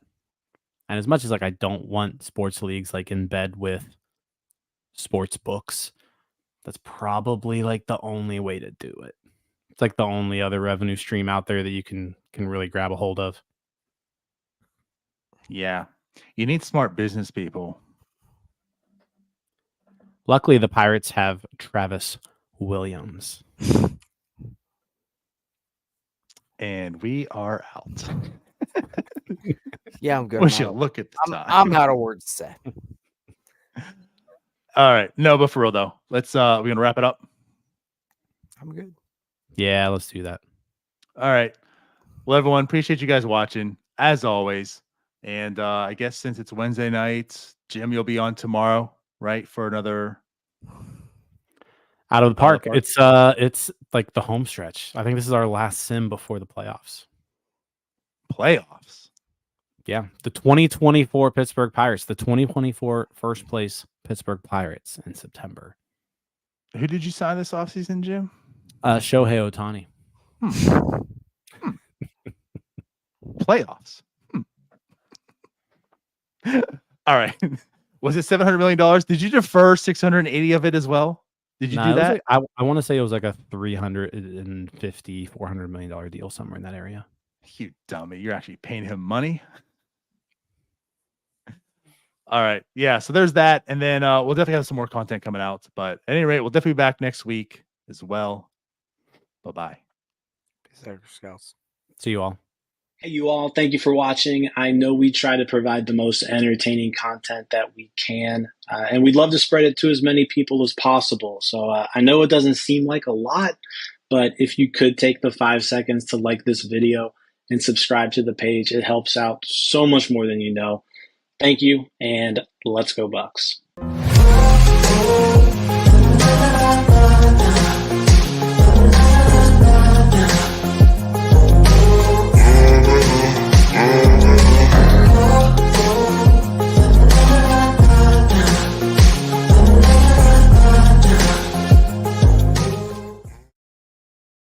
[SPEAKER 4] And as much as like I don't want sports leagues like in bed with sports books, that's probably like the only way to do it. It's like the only other revenue stream out there that you can really grab a hold of.
[SPEAKER 2] Yeah. You need smart business people.
[SPEAKER 4] Luckily, the Pirates have Travis Williams.
[SPEAKER 2] And we are out.
[SPEAKER 3] Yeah, I'm good.
[SPEAKER 2] Wish you look at the time.
[SPEAKER 3] I'm out of words to say.
[SPEAKER 2] All right. No, but for real though, let's we're gonna wrap it up.
[SPEAKER 3] I'm good.
[SPEAKER 4] Yeah, let's do that.
[SPEAKER 2] All right. Well, everyone, appreciate you guys watching as always. And I guess since it's Wednesday night, Jim, you'll be on tomorrow, right? For another.
[SPEAKER 4] Out of the
[SPEAKER 3] Out of
[SPEAKER 4] park.
[SPEAKER 3] the park.
[SPEAKER 4] It's like the home stretch. I think this is our last sim before the playoffs.
[SPEAKER 2] Playoffs.
[SPEAKER 4] Yeah, the 2024 Pittsburgh Pirates, the 2024 first place Pittsburgh Pirates in September.
[SPEAKER 2] Who did you sign this offseason, Jim?
[SPEAKER 4] Shohei Ohtani.
[SPEAKER 2] Playoffs. All right. Was it $700 million? Did you defer 680 of it as well? Did you do that?
[SPEAKER 4] I want to say it was like a $350, $400 million deal somewhere in that area.
[SPEAKER 2] You dummy. You're actually paying him money. All right. Yeah. So there's that. And then we'll definitely have some more content coming out. But at any rate, we'll definitely be back next week as well. Bye-bye.
[SPEAKER 3] Peace out, Scouts.
[SPEAKER 4] See you all.
[SPEAKER 5] Hey, you all. Thank you for watching. I know we try to provide the most entertaining content that we can, and we'd love to spread it to as many people as possible. So I know it doesn't seem like a lot, but if you could take the 5 seconds to like this video and subscribe to the page, it helps out so much more than you know. Thank you, and let's go Bucks.